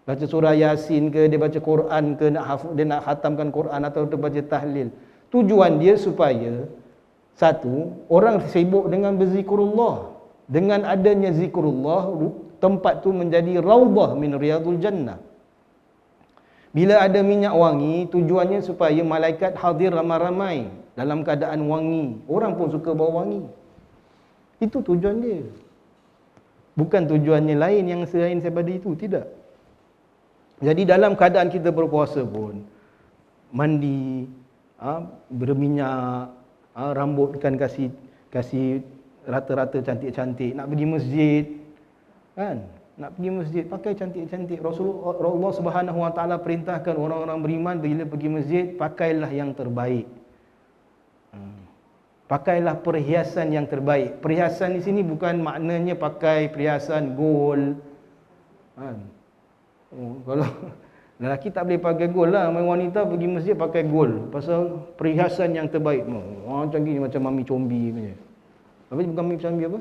baca surah Yasin ke, dia baca Quran ke, dia nak khatamkan Quran atau dia baca tahlil. Tujuan dia supaya satu, orang sibuk dengan berzikrullah. Dengan adanya zikrullah, tempat tu menjadi raudhah min riyadul jannah. Bila ada minyak wangi, tujuannya supaya malaikat hadir ramai-ramai. dalam keadaan wangi. Orang pun suka bau wangi. Itu tujuan dia. Bukan tujuannya lain yang selain daripada itu, tidak. Jadi dalam keadaan kita berpuasa pun, mandi, berminyak, rambut kan kasih rata-rata cantik-cantik, nak pergi masjid kan, nak pergi masjid pakai cantik-cantik. Rasulullah Subhanahu Wa Taala perintahkan orang-orang beriman bila pergi masjid, pakailah yang terbaik. Pakailah perhiasan yang terbaik. Perhiasan di sini bukan maknanya pakai perhiasan gold kan. Kalau lelaki tak boleh pakai gold lah, wanita pergi masjid pakai gold pasal perhiasan yang terbaik. Macam gini, macam mami combi punya. Apa bukan mami combi apa?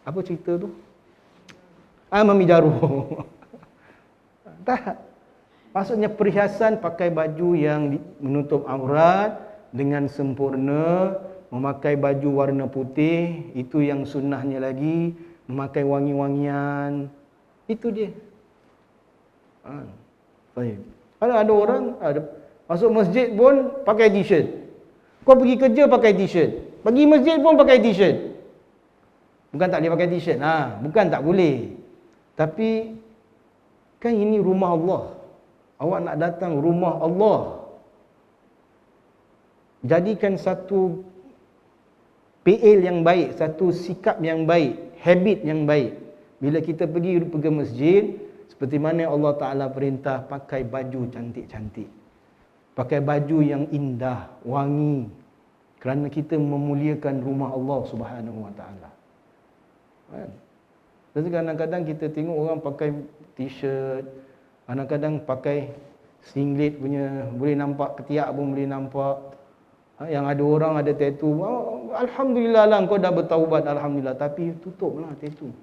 Apa cerita tu? Mami jaruh. Tak. Maksudnya perhiasan, pakai baju yang menutup aurat dengan sempurna, memakai baju warna putih, itu yang sunnahnya lagi, memakai wangi-wangian. Itu dia. Baik. Ada orang masuk masjid pun pakai t-shirt. Kau pergi kerja pakai t-shirt. Pergi masjid pun pakai t-shirt. Bukan tak boleh pakai t-shirt. Bukan tak boleh. Tapi kan ini rumah Allah. Awak nak datang rumah Allah. Jadikan satu PL yang baik, satu sikap yang baik, habit yang baik. Bila kita pergi masjid, seperti mana Allah Ta'ala perintah, pakai baju cantik-cantik. Pakai baju yang indah, wangi. Kerana kita memuliakan rumah Allah Subhanahu Wa Ta'ala. Kan? Jadi kadang-kadang kita tengok orang pakai t-shirt, kadang-kadang pakai singlet punya, boleh nampak ketiak pun boleh nampak. Yang ada orang ada tattoo, alhamdulillah lah kau dah bertaubat, alhamdulillah. Tapi tutuplah tattoo.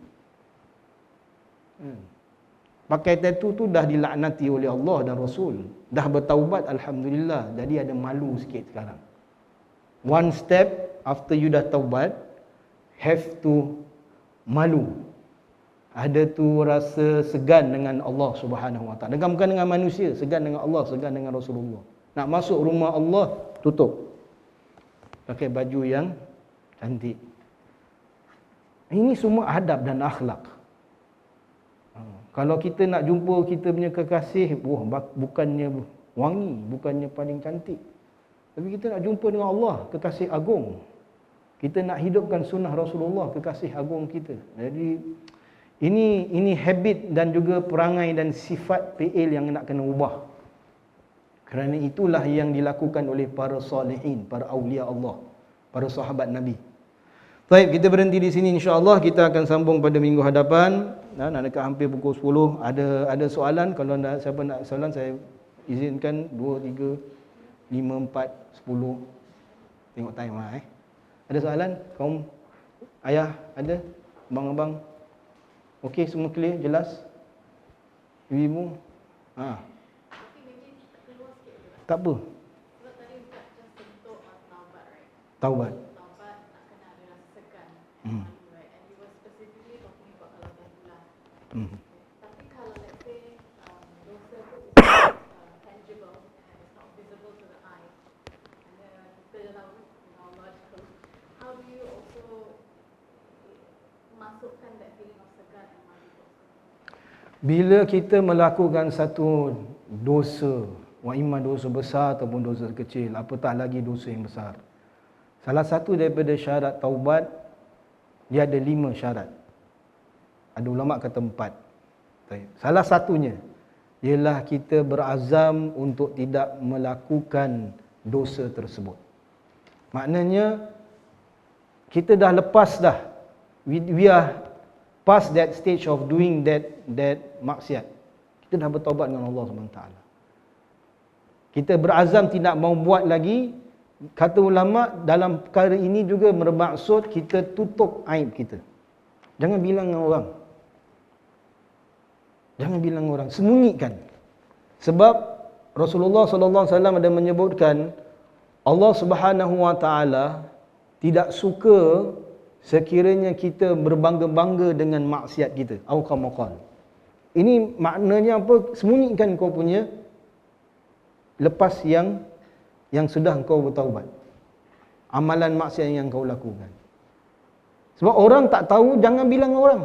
Pakai tattoo tu dah dilaknati oleh Allah dan Rasul. Dah bertaubat, alhamdulillah. Jadi ada malu sikit sekarang. One step after you dah taubat, have to malu. Ada tu rasa segan dengan Allah Subhanahu Wa Taala. Bukan dengan manusia, segan dengan Allah, segan dengan Rasulullah. Nak masuk rumah Allah, tutup. Pakai baju yang cantik. Ini semua adab dan akhlak. Kalau kita nak jumpa kita punya kekasih, bukannya wangi, bukannya paling cantik. Tapi kita nak jumpa dengan Allah, kekasih agung. Kita nak hidupkan sunnah Rasulullah, kekasih agung kita. Jadi ini habit dan juga perangai dan sifat PL yang nak kena ubah. Kerana itulah yang dilakukan oleh para salihin, para awliya Allah, para sahabat Nabi. Baik, kita berhenti di sini, insya-Allah kita akan sambung pada minggu hadapan. Nak dekat hampir pukul 10. Ada soalan, kalau siapa nak soalan saya izinkan 2, 3, 5, 4, 10. Tengok time lah. Ada soalan? Kaum ayah ada? Abang-abang? Okey, semua clear, jelas? Ibu-ibu? Tak apa. Taubat. Tapi kalau let's say dosa tu tangible and it's not visible to the eye, and then kita tahu logical, how do you also masukkan that feeling of segan and malu? Bila kita melakukan satu dosa, imma dosa besar ataupun dosa kecil, apatah lagi dosa yang besar, salah satu daripada syarat taubat, dia ada 5 syarat. Ada ulama kata 4. Salah satunya ialah kita berazam untuk tidak melakukan dosa tersebut. Maknanya kita dah lepas dah. We are past that stage of doing that maksiat. Kita dah bertaubat dengan Allah SWT. Kita berazam tidak mau buat lagi. Kata ulama, dalam perkara ini juga bermaksud kita tutup aib kita. Jangan bilang dengan orang. Jangan bilang orang, sembunyikan. Sebab Rasulullah sallallahu alaihi wasallam ada menyebutkan Allah Subhanahu wa taala tidak suka sekiranya kita berbangga-bangga dengan maksiat kita. Au kama qala. Ini maknanya apa? Sembunyikan kau punya lepas yang yang sudah engkau bertaubat. Amalan maksiat yang kau lakukan. Sebab orang tak tahu, jangan bilang orang.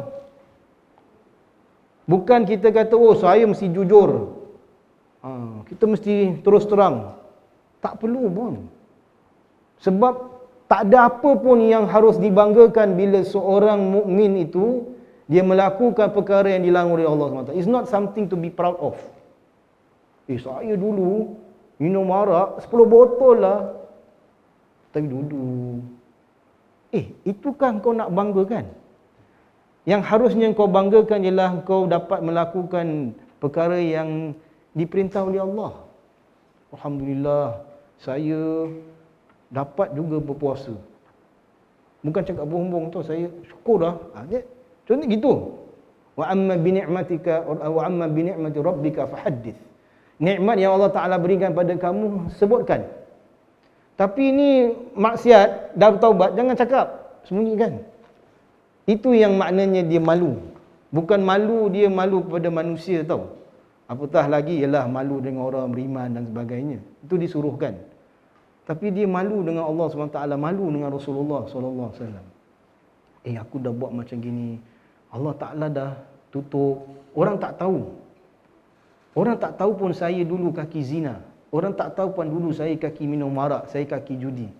Bukan kita kata, oh saya mesti jujur. Kita mesti terus terang. Tak perlu pun. Sebab tak ada apa pun yang harus dibanggakan bila seorang mukmin itu dia melakukan perkara yang dilarang oleh Allah SWT. It's not something to be proud of. Saya dulu minum arak 10 botol lah. Tapi dulu. Itukah kau nak banggakan? Yang harusnya kau banggakan ialah kau dapat melakukan perkara yang diperintah oleh Allah. Alhamdulillah, saya dapat juga berpuasa. Bukan cakap bohong-bohong tu, saya syukur dah. Contoh gitu. Wa amma bi ni'mati rabbika fahaddits. Nikmat yang Allah Taala berikan pada kamu, sebutkan. Tapi ini maksiat, dah bertaubat, jangan cakap, sembunyikan. Itu yang maknanya dia malu. Bukan malu dia malu kepada manusia tau. Apatah lagi ialah malu dengan orang beriman dan sebagainya. Itu disuruhkan. Tapi dia malu dengan Allah SWT, malu dengan Rasulullah SAW. Aku dah buat macam gini. Allah Ta'ala dah tutup. Orang tak tahu. Orang tak tahu pun saya dulu kaki zina. Orang tak tahu pun dulu saya kaki minum arak, saya kaki judi.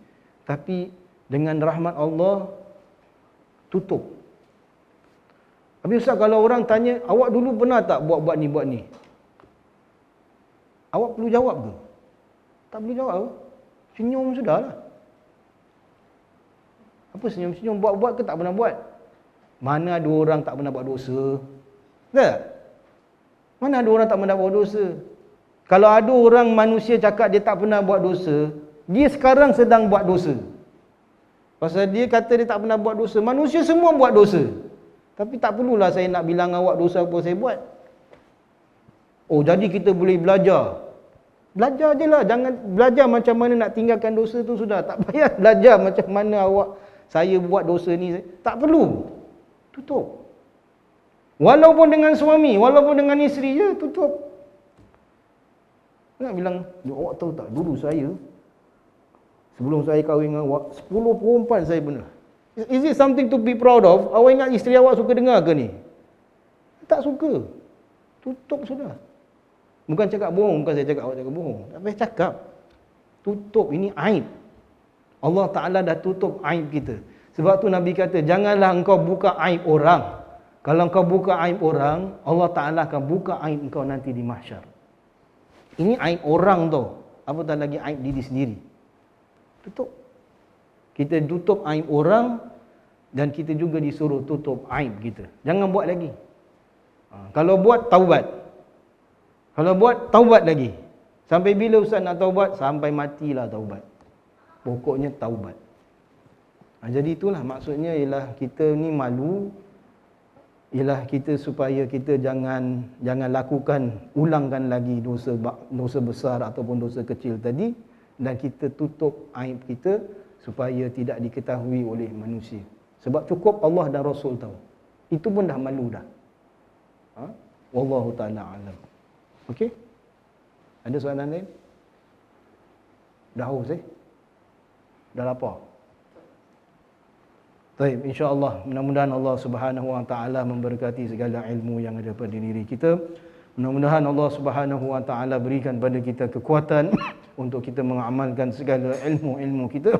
Tapi dengan rahmat Allah, tutup. Habis Ustaz, kalau orang tanya, awak dulu pernah tak buat ni, buat ni? Awak perlu jawab ke? Tak perlu jawab ke? Senyum sudahlah. Apa senyum-senyum? Buat-buat ke tak pernah buat? Mana ada orang tak pernah buat dosa? Tak? Mana ada orang tak pernah buat dosa? Kalau ada orang manusia cakap dia tak pernah buat dosa, dia sekarang sedang buat dosa. Pasal dia kata dia tak pernah buat dosa. Manusia semua buat dosa. Tapi tak perlulah saya nak bilang awak dosa apa saya buat. Oh, jadi kita boleh belajar. Belajar je lah. Jangan belajar macam mana nak tinggalkan dosa tu sudah. Tak payah belajar macam mana saya buat dosa ni. Tak perlu. Tutup. Walaupun dengan suami, walaupun dengan isteri je, tutup. Nak bilang, awak tahu tak, dulu saya, sebelum saya kahwin dengan awak, 10 perempuan saya pernah. Is it something to be proud of? Awak ingat isteri awak suka dengar ke ni? Tak suka. Tutup sudah. Bukan cakap bohong, bukan saya cakap awak cakap bohong. Tak payah cakap. Tutup, ini aib. Allah Ta'ala dah tutup aib kita. Sebab tu Nabi kata, janganlah engkau buka aib orang. Kalau engkau buka aib orang, Allah Ta'ala akan buka aib engkau nanti di mahsyar. Ini aib orang tu. Apatah lagi aib diri sendiri. Tutup. Kita tutup aib orang dan kita juga disuruh tutup aib kita. Jangan buat lagi. Kalau buat, taubat. Kalau buat, taubat lagi. Sampai bila Ustaz nak taubat? Sampai matilah taubat. Pokoknya taubat. Jadi itulah maksudnya ialah kita ni malu. Ialah kita supaya kita jangan lakukan, ulangkan lagi dosa besar ataupun dosa kecil tadi. Dan kita tutup aib kita supaya tidak diketahui oleh manusia. Sebab cukup Allah dan Rasul tahu. Itu pun dah malu dah. Wallahu ta'ala alam. Okey? Ada soalan lain? Dah haus Dah lapar? Baik, insya-Allah mudah-mudahan Allah Subhanahu wa taala memberkati segala ilmu yang ada pada diri kita. Mudah-mudahan Allah Subhanahu wa taala berikan pada kita kekuatan untuk kita mengamalkan segala ilmu-ilmu kita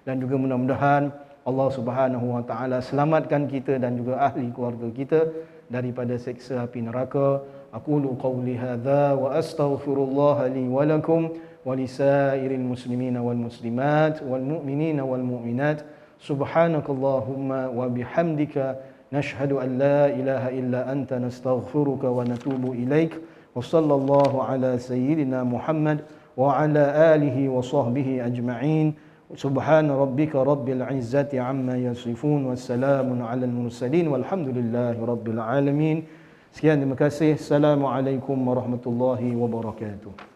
dan juga mudah-mudahan Allah Subhanahu wa taala selamatkan kita dan juga ahli keluarga kita daripada siksa api neraka. Aqulu qawli hadza wa astaghfirullah li wa lakum wa lisairil muslimina wal muslimat wal mu'minina wal mu'minat. Subhanakallahumma wa bihamdika nashhadu an la ilaha illa anta nastaghfiruka wa natubu ilaik. Wa sallallahu ala sayyidina Muhammad wa ala alihi wa sahbihi ajma'in. Subhana rabbika rabbil izzati amma yasifun wassalamun alal mursalin walhamdulillahi rabbil alamin. Sekian, terima kasih. Assalamualaikum warahmatullahi wabarakatuh.